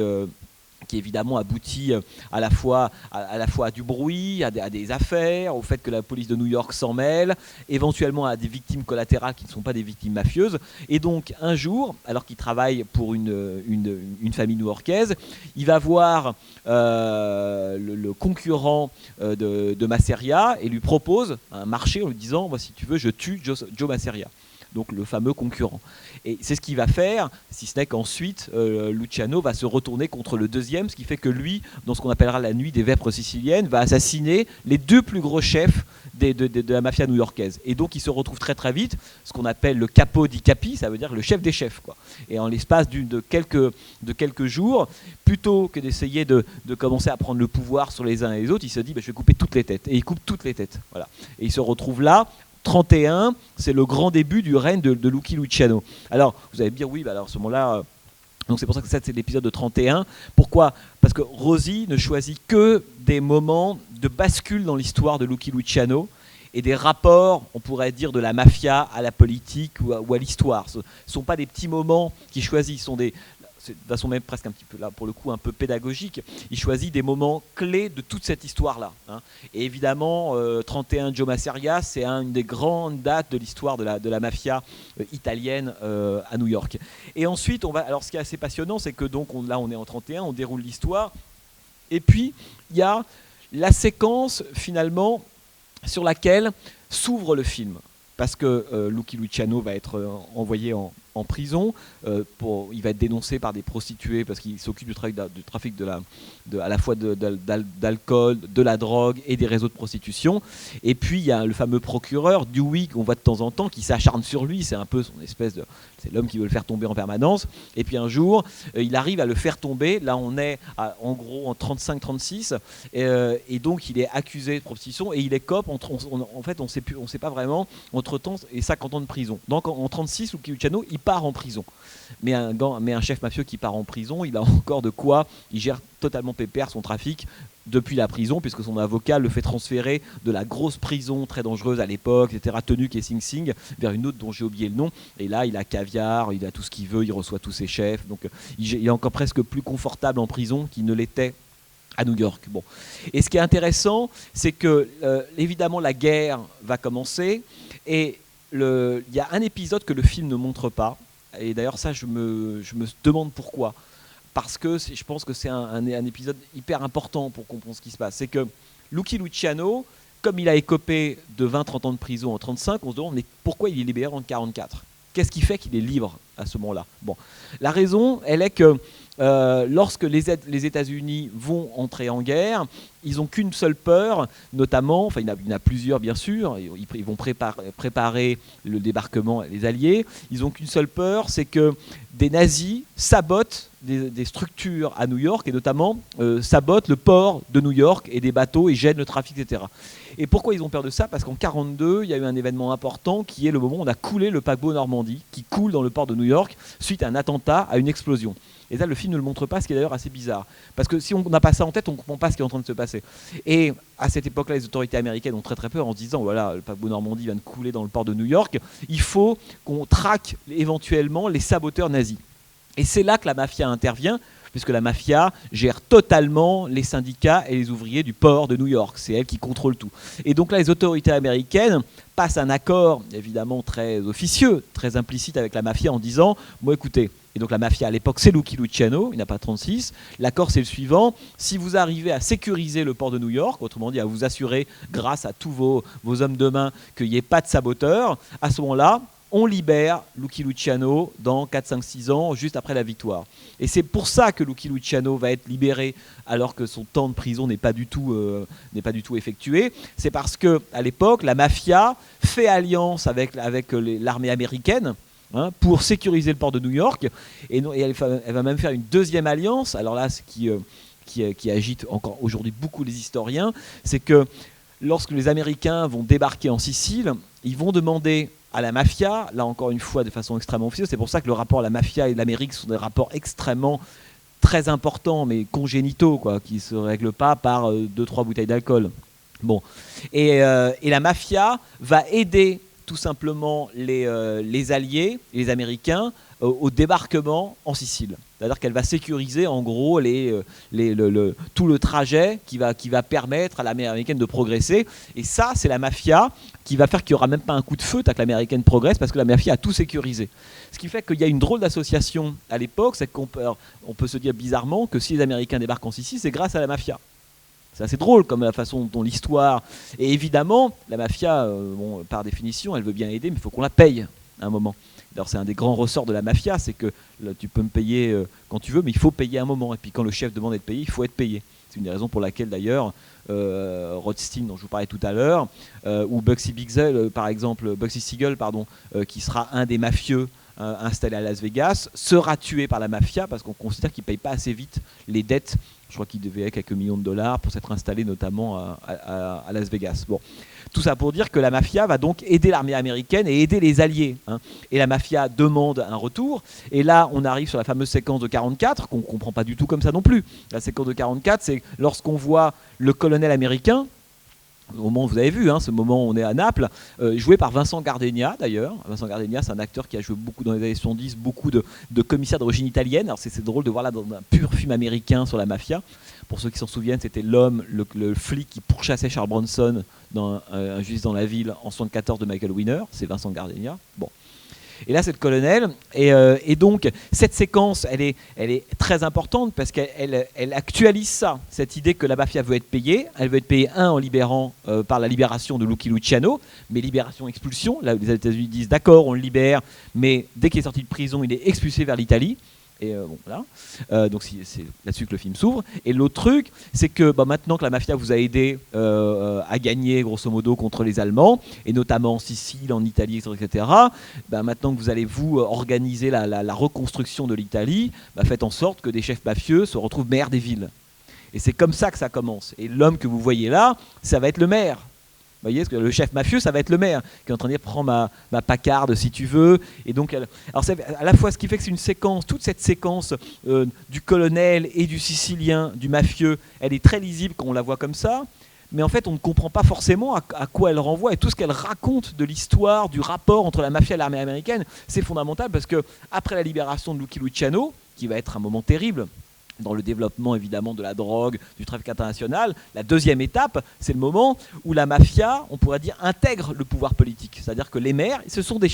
évidemment aboutit à la fois à du bruit, à des affaires, au fait que la police de New York s'en mêle, éventuellement à des victimes collatérales qui ne sont pas des victimes mafieuses. Et donc un jour, alors qu'il travaille pour une famille new-yorkaise, il va voir le concurrent de Masseria et lui propose un marché en lui disant « Si tu veux, je tue Joe Masseria ». Donc le fameux concurrent. Et c'est ce qu'il va faire, si ce n'est qu'ensuite Luciano va se retourner contre le deuxième, ce qui fait que lui, dans ce qu'on appellera la nuit des vêpres siciliennes, va assassiner les deux plus gros chefs de la mafia new-yorkaise. Et donc il se retrouve très très vite, ce qu'on appelle le capo di capi, ça veut dire le chef des chefs, quoi. Et en l'espace de quelques jours, plutôt que d'essayer de commencer à prendre le pouvoir sur les uns et les autres, il se dit je vais couper toutes les têtes. Et il coupe toutes les têtes. Voilà. Et il se retrouve là. 31, c'est le grand début du règne de Lucky Luciano. Alors, vous allez me dire, oui, alors à ce moment-là, donc c'est pour ça que ça, c'est l'épisode de 31. Pourquoi? Parce que Rosie ne choisit que des moments de bascule dans l'histoire de Lucky Luciano et des rapports, on pourrait dire, de la mafia à la politique ou à l'histoire. Ce ne sont pas des petits moments qu'il choisit, ce sont c'est de façon même presque un petit peu là pour le coup un peu pédagogique, il choisit des moments clés de toute cette histoire-là. Hein. Et évidemment, 31 Joe Masseria, c'est une des grandes dates de l'histoire de la mafia italienne à New York. Et ensuite, alors ce qui est assez passionnant, c'est que donc là on est en 31, on déroule l'histoire, et puis il y a la séquence finalement sur laquelle s'ouvre le film. Parce que Lucky Luciano va être envoyé en prison, il va être dénoncé par des prostituées parce qu'il s'occupe du trafic à la fois d'alcool, de la drogue et des réseaux de prostitution. Et puis il y a le fameux procureur, Dewey, qu'on voit de temps en temps, qui s'acharne sur lui, c'est un peu son espèce de... C'est l'homme qui veut le faire tomber en permanence. Et puis un jour, il arrive à le faire tomber. Là, on est en gros en 35-36. Et donc, il est accusé de prostitution et il écope. En fait, on ne sait pas vraiment, entre-temps, et 50 ans de prison. Donc, en 36, Lucky Luciano, il part en prison. Mais un chef mafieux qui part en prison, il a encore de quoi. Il gère totalement pépère son trafic depuis la prison, puisque son avocat le fait transférer de la grosse prison très dangereuse à l'époque, etc., Tenuque et Sing Sing, vers une autre dont j'ai oublié le nom. Et là, il a caviar, il a tout ce qu'il veut, il reçoit tous ses chefs. Donc, il est encore presque plus confortable en prison qu'il ne l'était à New York. Bon. Et ce qui est intéressant, c'est que, évidemment, la guerre va commencer. Et il y a un épisode que le film ne montre pas. Et d'ailleurs, ça, je me demande pourquoi. Parce que je pense que c'est un épisode hyper important pour comprendre ce qui se passe. C'est que Lucky Luciano, comme il a écopé de 20-30 ans de prison en 35, on se demande mais pourquoi il est libéré en 44 ? Qu'est-ce qui fait qu'il est libre à ce moment-là? Bon, la raison, elle est que lorsque les États-Unis vont entrer en guerre, ils n'ont qu'une seule peur, notamment, enfin il y en a plusieurs bien sûr, ils vont préparer le débarquement des Alliés, ils n'ont qu'une seule peur, c'est que des nazis sabotent des structures à New York, et notamment sabotent le port de New York et des bateaux et gênent le trafic, etc. Et pourquoi ils ont peur de ça? Parce qu'en 1942, il y a eu un événement important qui est le moment où on a coulé le paquebot Normandie, qui coule dans le port de New York suite à un attentat, à une explosion. Et ça, le film ne le montre pas, ce qui est d'ailleurs assez bizarre. Parce que si on n'a pas ça en tête, on ne comprend pas ce qui est en train de se passer. Et à cette époque-là, les autorités américaines ont très très peur en se disant, voilà, le paquebot Normandie vient de couler dans le port de New York, il faut qu'on traque éventuellement les saboteurs nazis. Et c'est là que la mafia intervient, puisque la mafia gère totalement les syndicats et les ouvriers du port de New York. C'est elle qui contrôle tout. Et donc là, les autorités américaines passent un accord, évidemment très officieux, très implicite avec la mafia en disant, bon écoutez, et donc la mafia à l'époque c'est Lucky Luciano, il n'a pas 36, l'accord c'est le suivant, si vous arrivez à sécuriser le port de New York, autrement dit à vous assurer grâce à tous vos hommes de main qu'il n'y ait pas de saboteurs, à ce moment-là, on libère Lucky Luciano dans 4, 5, 6 ans, juste après la victoire. Et c'est pour ça que Lucky Luciano va être libéré alors que son temps de prison n'est pas du tout effectué. C'est parce qu'à l'époque, la mafia fait alliance avec l'armée américaine, hein, pour sécuriser le port de New York. Et elle va même faire une deuxième alliance. Alors là, ce qui agite encore aujourd'hui beaucoup les historiens, c'est que lorsque les Américains vont débarquer en Sicile, ils vont demander à la mafia, là encore une fois de façon extrêmement officieuse, c'est pour ça que le rapport à la mafia et l'Amérique sont des rapports extrêmement très importants, mais congénitaux, quoi, qui ne se règlent pas par 2-3 bouteilles d'alcool. Bon. Et la mafia va aider tout simplement les Alliés, les Américains, au débarquement en Sicile. C'est-à-dire qu'elle va sécuriser en gros tout le trajet qui va permettre à l'armée américaine de progresser. Et ça, c'est la mafia qui va faire qu'il n'y aura même pas un coup de feu tant que l'américaine progresse, parce que la mafia a tout sécurisé. Ce qui fait qu'il y a une drôle d'association à l'époque, c'est qu'on peut se dire bizarrement que si les Américains débarquent en Sicile, c'est grâce à la mafia. C'est assez drôle comme la façon dont l'histoire... Et évidemment, la mafia, par définition, elle veut bien aider, mais il faut qu'on la paye à un moment. Alors c'est un des grands ressorts de la mafia, c'est que là, tu peux me payer quand tu veux, mais il faut payer à un moment. Et puis quand le chef demande d'être payé, il faut être payé. C'est une des raisons pour laquelle d'ailleurs Rothstein, dont je vous parlais tout à l'heure, ou Bugsy Siegel, par exemple, qui sera un des mafieux installé à Las Vegas, sera tué par la mafia parce qu'on considère qu'il ne paye pas assez vite les dettes. Je crois qu'il devait quelques millions de dollars pour s'être installé notamment à Las Vegas. Bon. Tout ça pour dire que la mafia va donc aider l'armée américaine et aider les alliés. Hein. Et la mafia demande un retour. Et là, on arrive sur la fameuse séquence de 44, qu'on ne comprend pas du tout comme ça non plus. La séquence de 44, c'est lorsqu'on voit le colonel américain, au moment où vous avez vu, hein, ce moment où on est à Naples, joué par Vincent Gardenia d'ailleurs. Vincent Gardenia, c'est un acteur qui a joué beaucoup dans les années 70, beaucoup de commissaires d'origine italienne. Alors c'est drôle de voir là dans un pur film américain sur la mafia. Pour ceux qui s'en souviennent, c'était le flic qui pourchassait Charles Bronson dans Un Justice dans la ville en 1974 de Michael Winner. C'est Vincent Gardenia. Bon. Et là, c'est le colonel. Et donc, cette séquence, elle est très importante parce qu'elle actualise ça, cette idée que la mafia veut être payée. Elle veut être payée, en libérant par la libération de Lucky Luciano, mais libération-expulsion. Là, les États-Unis disent d'accord, on le libère, mais dès qu'il est sorti de prison, il est expulsé vers l'Italie. Et bon, voilà. Donc c'est là-dessus que le film s'ouvre. Et l'autre truc, c'est que maintenant que la mafia vous a aidé à gagner grosso modo contre les Allemands, et notamment en Sicile, en Italie, etc., maintenant que vous allez vous organiser la reconstruction de l'Italie, faites en sorte que des chefs mafieux se retrouvent maires des villes. Et c'est comme ça que ça commence. Et l'homme que vous voyez là, ça va être le maire. Vous voyez, le chef mafieux, ça va être le maire qui est en train de dire prends ma pacarde si tu veux. Et donc, alors c'est à la fois ce qui fait que c'est une séquence, toute cette séquence du colonel et du sicilien, du mafieux, elle est très lisible quand on la voit comme ça. Mais en fait, on ne comprend pas forcément à quoi elle renvoie et tout ce qu'elle raconte de l'histoire, du rapport entre la mafia et l'armée américaine, c'est fondamental parce que après la libération de Lucky Luciano, qui va être un moment terrible dans le développement évidemment de la drogue, du trafic international, la deuxième étape, c'est le moment où la mafia, on pourrait dire, intègre le pouvoir politique. C'est-à-dire que les maires, ce sont des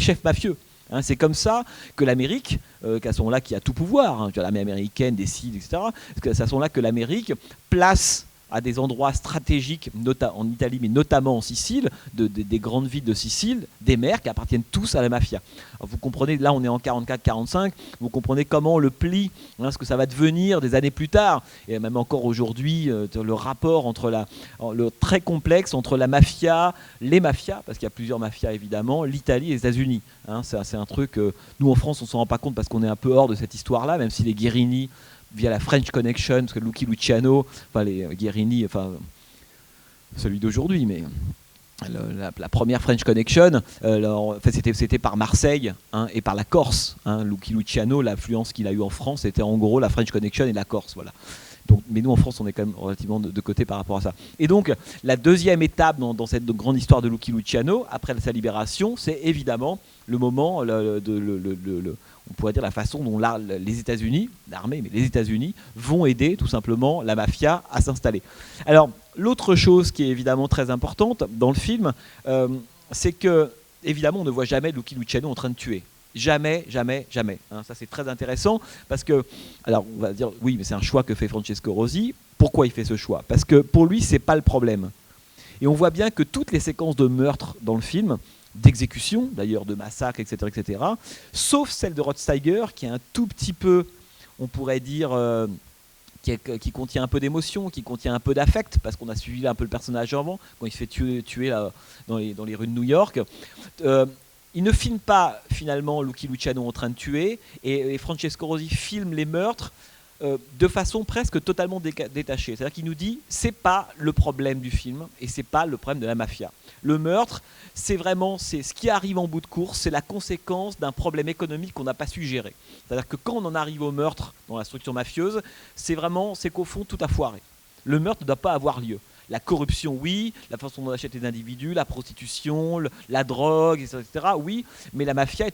chefs mafieux. Hein, c'est comme ça que l'Amérique, qu'à ce moment-là, qui a tout pouvoir, hein, l'armée américaine décide, etc., c'est à ce moment-là que l'Amérique place à des endroits stratégiques, en Italie, mais notamment en Sicile, des grandes villes de Sicile, des maires qui appartiennent tous à la mafia. Alors vous comprenez, là on est en 44-45, vous comprenez comment le pli, ce que ça va devenir des années plus tard, et même encore aujourd'hui, le rapport entre le très complexe entre la mafia, les mafias, parce qu'il y a plusieurs mafias évidemment, l'Italie et les États-Unis. C'est un truc, nous en France on s'en rend pas compte parce qu'on est un peu hors de cette histoire-là, même si les Guérini, via la French Connection, parce que Lucky Luciano, enfin les Guérini, enfin celui d'aujourd'hui, mais la première French Connection, c'était par Marseille et par la Corse. Lucky Luciano, l'influence qu'il a eue en France, c'était en gros la French Connection et la Corse, voilà. Donc, mais nous en France on est quand même relativement de côté par rapport à ça. Et donc la deuxième étape dans cette grande histoire de Lucky Luciano, après sa libération, c'est évidemment le moment, on pourrait dire la façon dont les États-Unis, l'armée, mais les États-Unis vont aider tout simplement la mafia à s'installer. Alors l'autre chose qui est évidemment très importante dans le film, c'est que évidemment on ne voit jamais Lucky Luciano en train de tuer. Jamais, jamais, jamais. Ça c'est très intéressant parce que, alors on va dire, oui, mais c'est un choix que fait Francesco Rosi. Pourquoi il fait ce choix? Parce que pour lui, c'est pas le problème. Et on voit bien que toutes les séquences de meurtre dans le film, d'exécution, d'ailleurs de massacre, etc., sauf celle de Rod Steiger, qui est un tout petit peu, on pourrait dire, qui contient un peu d'émotion, qui contient un peu d'affect, parce qu'on a suivi un peu le personnage avant, quand il se fait tuer là, dans les rues de New York. Il ne filme pas finalement Lucky Luciano en train de tuer, et Francesco Rosi filme les meurtres de façon presque totalement détachée. C'est-à-dire qu'il nous dit, c'est pas le problème du film, et c'est pas le problème de la mafia. Le meurtre, c'est ce qui arrive en bout de course, c'est la conséquence d'un problème économique qu'on n'a pas su gérer. C'est-à-dire que quand on en arrive au meurtre dans la structure mafieuse, c'est qu'au fond, tout a foiré. Le meurtre ne doit pas avoir lieu. La corruption, oui, la façon dont on achète les individus, la prostitution, la drogue, etc., oui, mais la mafia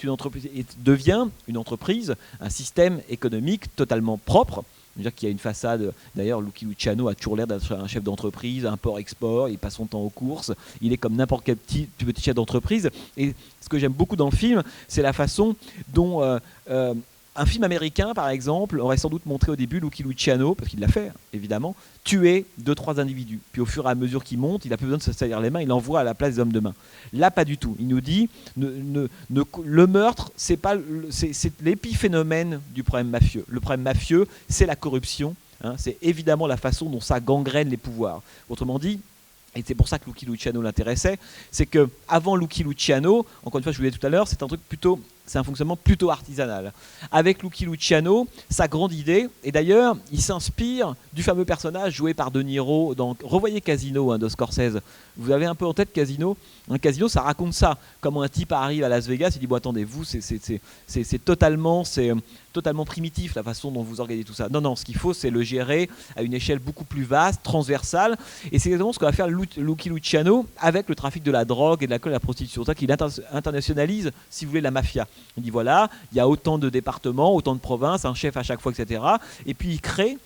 devient une entreprise, un système économique totalement propre. C'est-à-dire qu'il y a une façade, d'ailleurs Lucky Luciano a toujours l'air d'être un chef d'entreprise, import-export, il passe son temps aux courses, il est comme n'importe quel petit chef d'entreprise. Et ce que j'aime beaucoup dans le film, c'est la façon dont un film américain, par exemple, aurait sans doute montré au début Lucky Luciano, parce qu'il l'a fait, évidemment, tuer 2-3 individus. Puis au fur et à mesure qu'il monte, il n'a plus besoin de se salir les mains, il envoie à la place des hommes de main. Là, pas du tout. Il nous dit, le meurtre, c'est l'épiphénomène du problème mafieux. Le problème mafieux, c'est la corruption. C'est évidemment la façon dont ça gangrène les pouvoirs. Autrement dit, et c'est pour ça que Lucky Luciano l'intéressait, c'est qu'avant Lucky Luciano, encore une fois, je vous l'ai dit tout à l'heure, c'est un fonctionnement plutôt artisanal. Avec Lucky Luciano, sa grande idée, et d'ailleurs, il s'inspire du fameux personnage joué par De Niro dans revoyez Casino de Scorsese. Vous avez un peu en tête Casino? Un Casino, ça raconte ça. Comment un type arrive à Las Vegas, il dit bon attendez, vous, c'est totalement primitif la façon dont vous organisez tout ça. Non, ce qu'il faut, c'est le gérer à une échelle beaucoup plus vaste, transversale. Et c'est exactement ce que va faire Lucky Luciano avec le trafic de la drogue et de l'alcool et de la prostitution. C'est ça qu'il internationalise, si vous voulez, la mafia. Il dit voilà, il y a autant de départements, autant de provinces, un chef à chaque fois, etc. Et puis il crée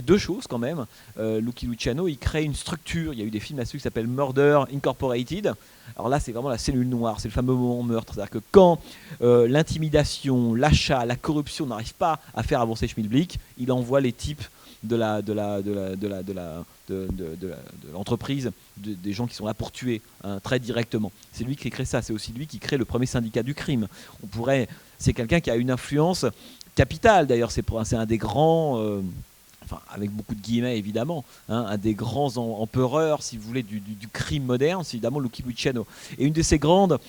deux choses quand même. Lucky Luciano, il crée une structure. Il y a eu des films là-dessus qui s'appellent Murder Incorporated. Alors là, c'est vraiment la cellule noire, c'est le fameux moment meurtre. C'est-à-dire que quand l'intimidation, l'achat, la corruption n'arrivent pas à faire avancer Schmilblick, il envoie les types de l'entreprise, des gens qui sont là pour tuer, très directement. C'est lui qui crée ça. C'est aussi lui qui crée le premier syndicat du crime. C'est quelqu'un qui a une influence capitale. D'ailleurs, c'est un des grands. Avec beaucoup de guillemets évidemment, un des grands empereurs, si vous voulez, du crime moderne, c'est évidemment Lucky Luciano. Et une de ses grandes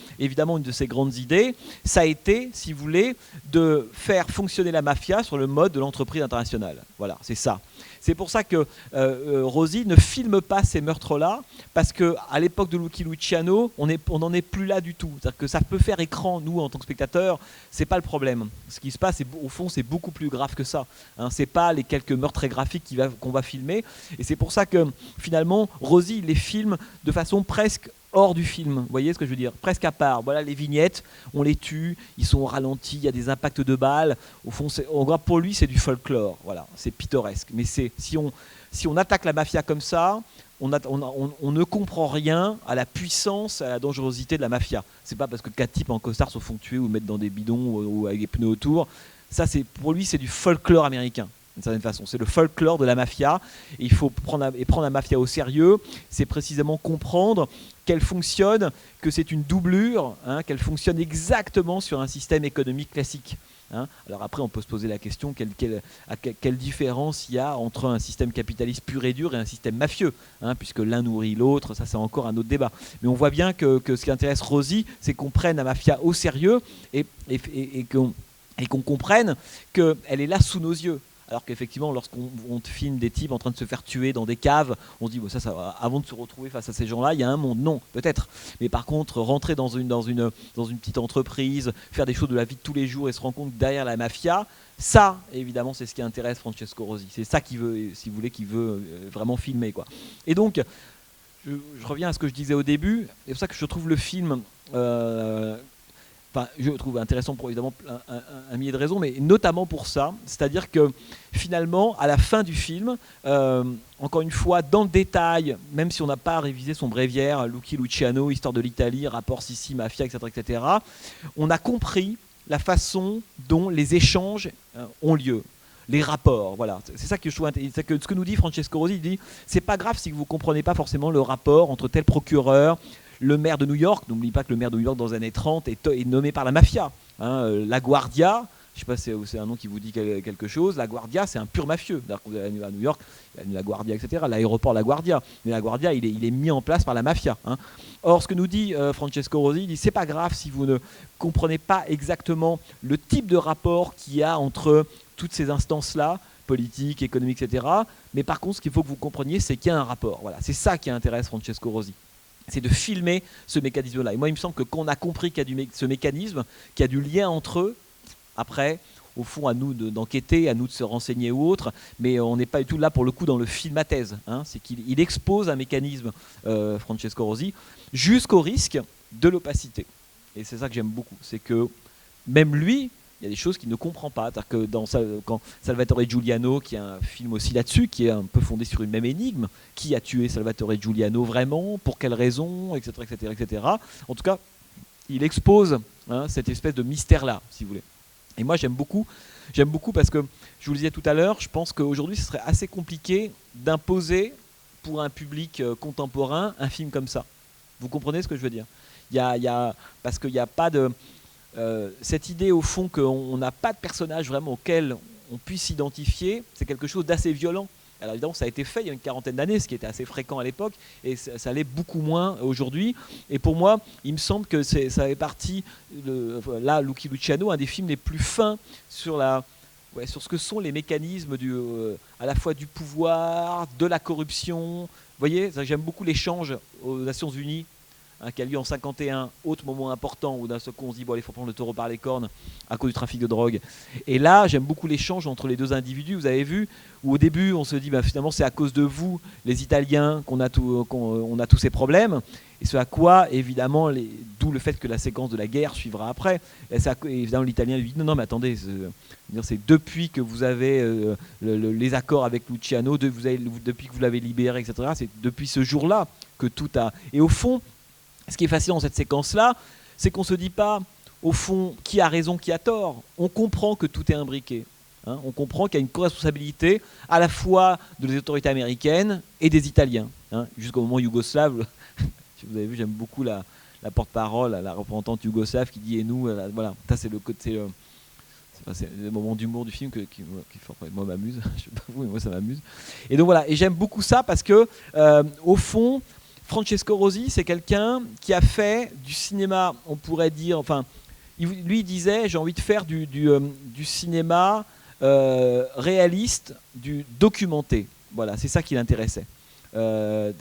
idées, ça a été, si vous voulez, de faire fonctionner la mafia sur le mode de l'entreprise internationale. Voilà, c'est ça. C'est pour ça que Rosi ne filme pas ces meurtres-là, parce qu'à l'époque de Lucky Luciano, on n'en est plus là du tout. C'est-à-dire que ça peut faire écran, nous, en tant que spectateurs, c'est pas le problème. Ce qui se passe, au fond, c'est beaucoup plus grave que ça. C'est pas les quelques meurtres très graphiques qu'on va filmer. Et c'est pour ça que, finalement, Rosi, il les filme de façon presque hors du film, vous voyez ce que je veux dire, presque à part. Voilà, les vignettes, on les tue, ils sont au ralenti, il y a des impacts de balles. Au fond, pour lui, c'est du folklore. Voilà, c'est pittoresque. Mais si on attaque la mafia comme ça, on ne comprend rien à la puissance, à la dangerosité de la mafia. C'est pas parce que 4 types en costard se font tuer ou mettre dans des bidons ou avec des pneus autour. Ça, pour lui, c'est du folklore américain. d'une certaine façon. C'est le folklore de la mafia. Et il faut prendre la mafia au sérieux. C'est précisément comprendre qu'elle fonctionne, que c'est une doublure, hein, qu'elle fonctionne exactement sur un système économique classique. Hein. Alors après, on peut se poser la question quelle différence il y a entre un système capitaliste pur et dur et un système mafieux, hein, puisque l'un nourrit l'autre, ça c'est encore un autre débat. Mais on voit bien que ce qui intéresse Rosi, c'est qu'on prenne la mafia au sérieux et qu'on comprenne qu'elle est là sous nos yeux. Alors qu'effectivement, lorsqu'on filme des types en train de se faire tuer dans des caves, on se dit, bon, ça avant de se retrouver face à ces gens-là, il y a un monde. Non, peut-être. Mais par contre, rentrer dans une petite entreprise, faire des choses de la vie de tous les jours et se rendre compte que derrière la mafia, ça, évidemment, c'est ce qui intéresse Francesco Rosi. C'est ça qu'il veut, si vous voulez, qu'il veut vraiment filmer, quoi. Et donc, je reviens à ce que je disais au début. C'est pour ça que je trouve le film... Enfin, je trouve intéressant pour évidemment un millier de raisons, mais notamment pour ça. C'est-à-dire que finalement, à la fin du film, encore une fois, dans le détail, même si on n'a pas révisé son bréviaire, Lucky Luciano, Histoire de l'Italie, Rapport Sissi, Mafia, etc., on a compris la façon dont les échanges ont lieu. Les rapports, voilà. C'est ça que je trouve intéressant. Ce que nous dit Francesco Rosi, il dit, c'est pas grave si vous ne comprenez pas forcément le rapport entre tel procureur, le maire de New York. N'oublie pas que le maire de New York, dans les années 30, est nommé par la mafia. Hein, la Guardia, je ne sais pas si c'est un nom qui vous dit quelque chose, la Guardia, c'est un pur mafieux. À New York, il y a la Guardia, etc. L'aéroport, la Guardia. Mais la Guardia, il est mis en place par la mafia. Hein. Or, ce que nous dit Francesco Rosi, il dit, c'est pas grave si vous ne comprenez pas exactement le type de rapport qu'il y a entre toutes ces instances-là, politiques, économiques, etc. Mais par contre, ce qu'il faut que vous compreniez, c'est qu'il y a un rapport. Voilà. C'est ça qui intéresse Francesco Rosi. C'est de filmer ce mécanisme-là. Et moi, il me semble que quand on a compris qu'il y a ce mécanisme, qu'il y a du lien entre eux, après, au fond, à nous d'enquêter, à nous de se renseigner ou autre, mais on n'est pas du tout là, pour le coup, dans le film à thèse. Hein. C'est qu'il expose un mécanisme, Francesco Rosi, jusqu'au risque de l'opacité. Et c'est ça que j'aime beaucoup. C'est que même lui, il y a des choses qu'il ne comprend pas. C'est-à-dire que quand Salvatore Giuliano, qui est un film aussi là-dessus, qui est un peu fondé sur une même énigme, qui a tué Salvatore Giuliano vraiment, pour quelles raisons, etc., etc., etc. En tout cas, il expose cette espèce de mystère-là, si vous voulez. Et moi, j'aime beaucoup parce que, je vous le disais tout à l'heure, je pense qu'aujourd'hui, ce serait assez compliqué d'imposer pour un public contemporain un film comme ça. Vous comprenez ce que je veux dire ? Parce qu'il n'y a pas de... cette idée au fond qu'on n'a pas de personnage vraiment auquel on puisse s'identifier, c'est quelque chose d'assez violent. Alors évidemment, ça a été fait il y a une quarantaine d'années, ce qui était assez fréquent à l'époque, et ça l'est beaucoup moins aujourd'hui. Et pour moi, il me semble que ça fait partie, là, Lucky Luciano, un des films les plus fins sur ce que sont les mécanismes à la fois du pouvoir, de la corruption. Vous voyez, j'aime beaucoup l'échange aux Nations Unies, qui a lieu en 51, autre moment important où d'un seul coup on se dit bon, il faut prendre le taureau par les cornes à cause du trafic de drogue. Et là, j'aime beaucoup l'échange entre les deux individus. Vous avez vu où au début on se dit finalement c'est à cause de vous, les Italiens, qu'on a tous ces problèmes. Et ce à quoi, évidemment, d'où le fait que la séquence de la guerre suivra après. Et évidemment, l'Italien lui dit non, mais attendez, c'est depuis que vous avez les accords avec Luciano, depuis que vous l'avez libéré, etc. C'est depuis ce jour-là que tout a. Et au fond, ce qui est fascinant dans cette séquence-là, c'est qu'on ne se dit pas, au fond, qui a raison, qui a tort. On comprend que tout est imbriqué. Hein. On comprend qu'il y a une co-responsabilité à la fois des autorités américaines et des Italiens. Hein. Jusqu'au moment yougoslave, si vous avez vu, j'aime beaucoup la porte-parole, la représentante yougoslave qui dit « et nous », voilà, ça c'est le côté... c'est le moment d'humour du film qui moi m'amuse. Je sais pas vous, mais moi ça m'amuse. Et donc voilà, et j'aime beaucoup ça parce que, au fond... Francesco Rosi, c'est quelqu'un qui a fait du cinéma, on pourrait dire, enfin, lui disait, j'ai envie de faire du cinéma réaliste, du documenté. Voilà, c'est ça qui l'intéressait. On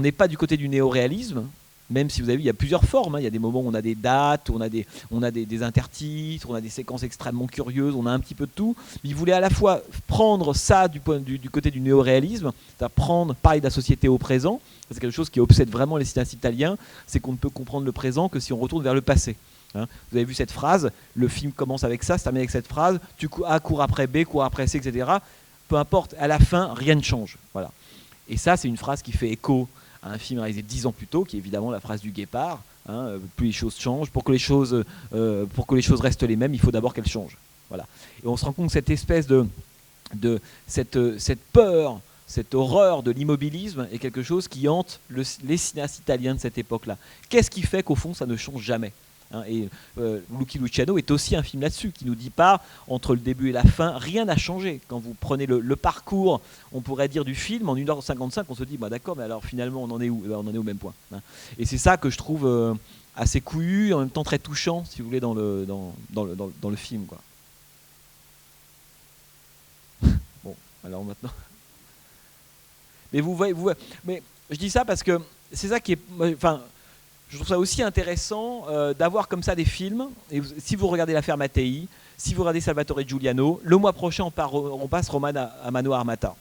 n'est pas du côté du néoréalisme, même si vous avez vu, il y a plusieurs formes. Hein. Il y a des moments où on a des dates, on a des intertitres, on a des séquences extrêmement curieuses, on a un petit peu de tout. Mais il voulait à la fois prendre ça du côté du néoréalisme, c'est-à-dire parler de la société au présent. C'est quelque chose qui obsède vraiment les cinéastes italiens, c'est qu'on ne peut comprendre le présent que si on retourne vers le passé. Hein. Vous avez vu cette phrase, le film commence avec ça, se termine avec cette phrase, A court après B, court après C, etc. Peu importe, à la fin, rien ne change. Voilà. Et ça, c'est une phrase qui fait écho à un film réalisé 10 ans plus tôt, qui est évidemment la phrase du Guépard. Hein, plus les choses changent, pour que les choses restent les mêmes, il faut d'abord qu'elles changent. Voilà. Et on se rend compte que cette espèce cette peur, cette horreur de l'immobilisme est quelque chose qui hante les cinéastes italiens de cette époque-là. Qu'est-ce qui fait qu'au fond ça ne change jamais, hein? Et Lucky Luciano est aussi un film là-dessus, qui ne nous dit pas, entre le début et la fin, rien n'a changé. Quand vous prenez le parcours, on pourrait dire, du film, en 1h55, on se dit, bah, d'accord, mais alors finalement, on en est où? On en est au même point, hein. Et c'est ça que je trouve assez couillu, et en même temps très touchant, si vous voulez, dans le film, quoi. Bon, alors maintenant... Mais vous voyez, mais je dis ça parce que c'est ça qui est... Enfin, je trouve ça aussi intéressant d'avoir comme ça des films. Et si vous regardez l'affaire Mattei, si vous regardez Salvatore Giuliano, le mois prochain on passe Roman à Mano Armata.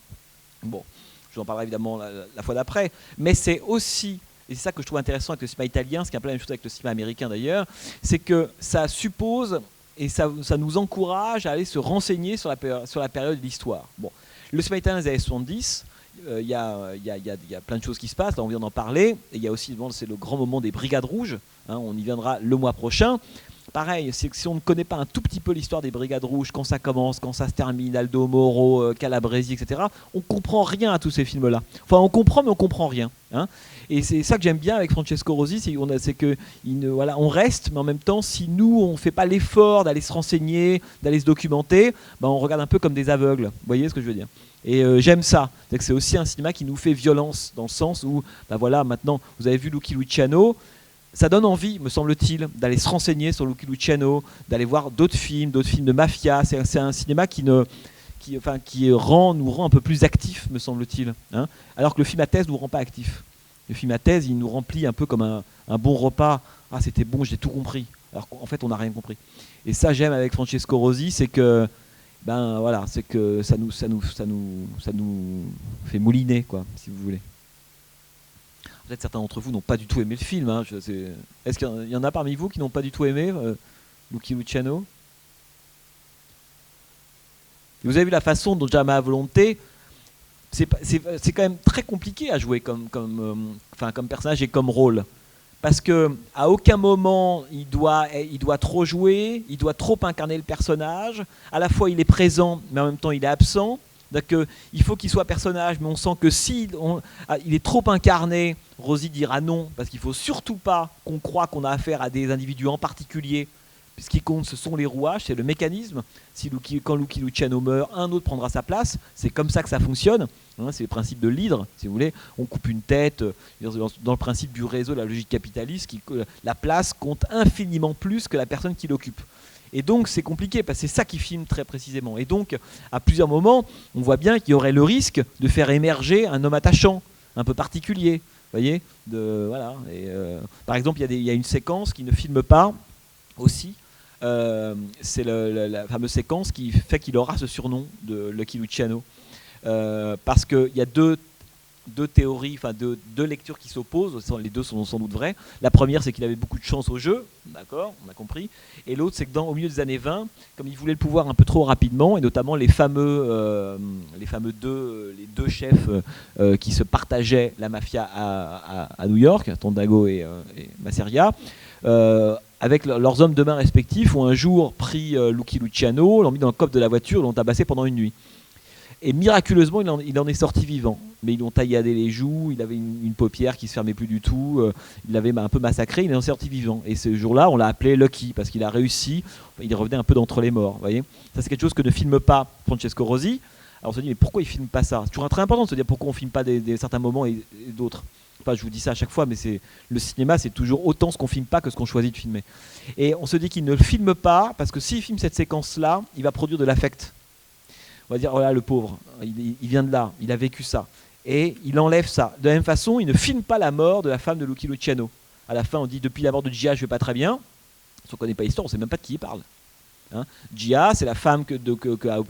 Bon, je vous en parlerai évidemment la fois d'après, mais c'est aussi, et c'est ça que je trouve intéressant avec le cinéma italien, ce qui est un peu la même chose avec le cinéma américain d'ailleurs, c'est que ça suppose et ça nous encourage à aller se renseigner sur la période de l'histoire. Bon, le cinéma italien des années 70, il y a plein de choses qui se passent, là on vient d'en parler, et il y a aussi, c'est le grand moment des Brigades Rouges, hein, on y viendra le mois prochain. Pareil, c'est que si on ne connaît pas un tout petit peu l'histoire des Brigades Rouges, quand ça commence, quand ça se termine, Aldo Moro, Calabresi, etc., on comprend rien à tous ces films-là. Enfin, on comprend, mais on comprend rien, hein. Et c'est ça que j'aime bien avec Francesco Rosi, c'est que voilà, on reste, mais en même temps, si nous, on ne fait pas l'effort d'aller se renseigner, d'aller se documenter, ben, on regarde un peu comme des aveugles. Vous voyez ce que je veux dire? Et j'aime ça. C'est aussi un cinéma qui nous fait violence, dans le sens où, ben voilà, maintenant, vous avez vu Lucky Luciano, ça donne envie, me semble-t-il, d'aller se renseigner sur Lucky Luciano, d'aller voir d'autres films de mafia. C'est un cinéma qui nous rend un peu plus actifs, me semble-t-il, hein, alors que le film à thèse ne nous rend pas actifs. Le film à thèse, il nous remplit un peu comme un bon repas. Ah, c'était bon, j'ai tout compris. Alors qu'en fait, on n'a rien compris. Et ça, j'aime avec Francesco Rosi, c'est que, ben voilà, c'est que ça nous fait mouliner, quoi, si vous voulez. Peut-être certains d'entre vous n'ont pas du tout aimé le film, hein. Est-ce qu'il y en a parmi vous qui n'ont pas du tout aimé Lucky Luciano? Vous avez vu la façon dont Jamais à volonté, c'est quand même très compliqué à jouer comme personnage et comme rôle. Parce qu'à aucun moment il doit trop jouer, il doit trop incarner le personnage. À la fois il est présent, mais en même temps il est absent. Donc, il faut qu'il soit personnage, mais on sent que s'il il est trop incarné, Rosi dira non, parce qu'il ne faut surtout pas qu'on croie qu'on a affaire à des individus en particulier. Ce qui compte, ce sont les rouages, c'est le mécanisme. Quand Lucky Luciano meurt, un autre prendra sa place. C'est comme ça que ça fonctionne, hein, c'est le principe de l'hydre, si vous voulez. On coupe une tête, dans le principe du réseau, la logique capitaliste, la place compte infiniment plus que la personne qui l'occupe. Et donc c'est compliqué, parce que c'est ça qui filme très précisément. Et donc, à plusieurs moments, on voit bien qu'il y aurait le risque de faire émerger un homme attachant, un peu particulier. Vous voyez, voilà. Par exemple, il y a une séquence qui ne filme pas aussi. C'est la fameuse séquence qui fait qu'il aura ce surnom de Lucky Luciano. Parce qu'il y a deux théories, enfin deux lectures qui s'opposent, les deux sont sans doute vraies. La première, c'est qu'il avait beaucoup de chance au jeu, d'accord, on a compris. Et l'autre, c'est que au milieu des années 20, comme il voulait le pouvoir un peu trop rapidement, et notamment les deux chefs qui se partageaient la mafia à New York, Tondago et Masseria, avec leurs hommes de main respectifs, ont un jour pris Lucky Luciano, l'ont mis dans le coffre de la voiture, l'ont tabassé pendant une nuit. Et miraculeusement, il en est sorti vivant. Mais ils l'ont tailladé les joues, il avait une paupière qui ne se fermait plus du tout, il l'avait un peu massacré, il en est sorti vivant. Et ce jour-là, on l'a appelé Lucky, parce qu'il a réussi, il revenait un peu d'entre les morts. Voyez, ça, c'est quelque chose que ne filme pas Francesco Rosi. Alors on se dit, mais pourquoi il ne filme pas ça? C'est toujours très important de se dire pourquoi on ne filme pas certains moments et d'autres. Enfin, je vous dis ça à chaque fois, mais le cinéma, c'est toujours autant ce qu'on filme pas que ce qu'on choisit de filmer. Et on se dit qu'il ne le filme pas, parce que s'il filme cette séquence-là, il va produire de l'affect. On va dire, voilà, le pauvre, il vient de là, il a vécu ça. Et il enlève ça. De la même façon, il ne filme pas la mort de la femme de Lucky Luciano. À la fin, on dit, depuis la mort de Gia, je vais pas très bien. Si on ne connaît pas l'histoire, on ne sait même pas de qui il parle. Hein, Gia, c'est la femme qu'a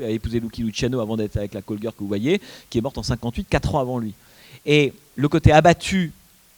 épousé Lucky Luciano avant d'être avec la call girl que vous voyez, qui est morte en 58, 4 ans avant lui. Et le côté abattu,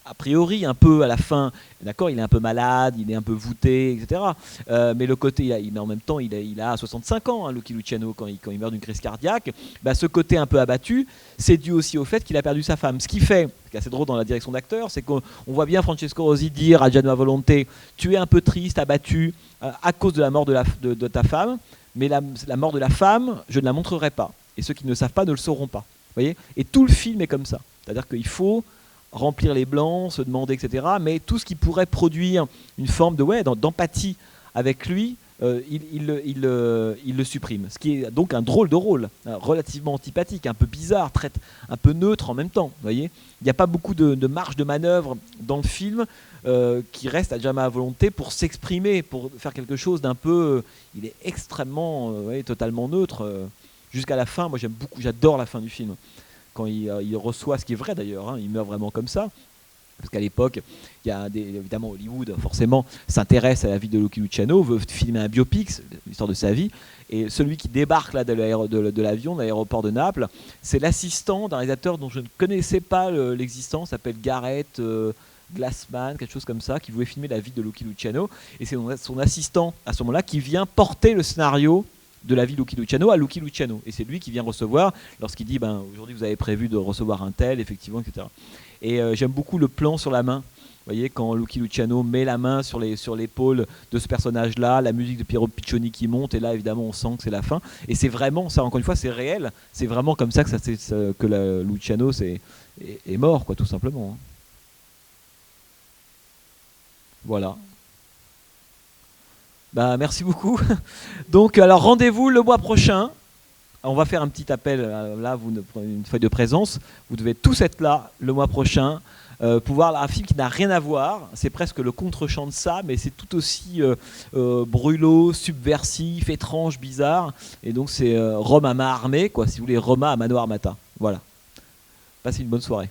a priori, un peu à la fin, d'accord, il est un peu malade, il est un peu voûté, etc. Mais le côté, en même temps, il a 65 ans, hein, Lucky Luciano, quand il meurt d'une crise cardiaque. Bah, ce côté un peu abattu, c'est dû aussi au fait qu'il a perdu sa femme. Ce qui fait, ce qui est assez drôle dans la direction d'acteur, c'est qu'on voit bien Francesco Rosi dire à Gianni Volonté, tu es un peu triste, abattu, à cause de la mort de ta femme, mais la mort de la femme, je ne la montrerai pas. et ceux qui ne le savent pas ne le sauront pas. Voyez, et tout le film est comme ça. C'est-à-dire qu'il faut remplir les blancs, se demander, etc. Mais tout ce qui pourrait produire une forme d'empathie avec lui, il le supprime. Ce qui est donc un drôle de rôle, relativement antipathique, un peu bizarre, un peu neutre en même temps. Voyez, il n'y a pas beaucoup de marge de manœuvre dans le film qui reste à Adjama à volonté pour s'exprimer, pour faire quelque chose d'un peu... il est extrêmement, totalement neutre. Jusqu'à la fin, moi j'adore la fin du film. Quand il reçoit, ce qui est vrai d'ailleurs, hein, il meurt vraiment comme ça. Parce qu'à l'époque, évidemment Hollywood, forcément, s'intéresse à la vie de Lucky Luciano, veut filmer un biopic, l'histoire de sa vie. Et celui qui débarque là de l'avion, de l'aéroport de Naples, c'est l'assistant d'un réalisateur dont je ne connaissais pas l'existence, s'appelle Gareth Glassman, quelque chose comme ça, qui voulait filmer la vie de Lucky Luciano. Et c'est son assistant, à ce moment-là, qui vient porter le scénario de la vie de Lucky Luciano à Lucky Luciano. Et c'est lui qui vient recevoir, lorsqu'il dit aujourd'hui vous avez prévu de recevoir un tel, effectivement, etc. Et j'aime beaucoup le plan sur la main. Vous voyez, quand Lucky Luciano met la main sur l'épaule de ce personnage-là, la musique de Piero Piccioni qui monte, et là évidemment on sent que c'est la fin. Et c'est vraiment ça, encore une fois, c'est réel. C'est vraiment comme ça que Luciano est mort, quoi, tout simplement. Voilà. Merci beaucoup. Donc, alors rendez-vous le mois prochain. On va faire un petit appel. Là, vous prenez une feuille de présence. Vous devez tous être là le mois prochain pour voir un film qui n'a rien à voir. C'est presque le contre-champ de ça, mais c'est tout aussi brûlot, subversif, étrange, bizarre. Et donc, c'est Rome à main armée, quoi. Si vous voulez, Roma à mano armata. Voilà. Passez une bonne soirée.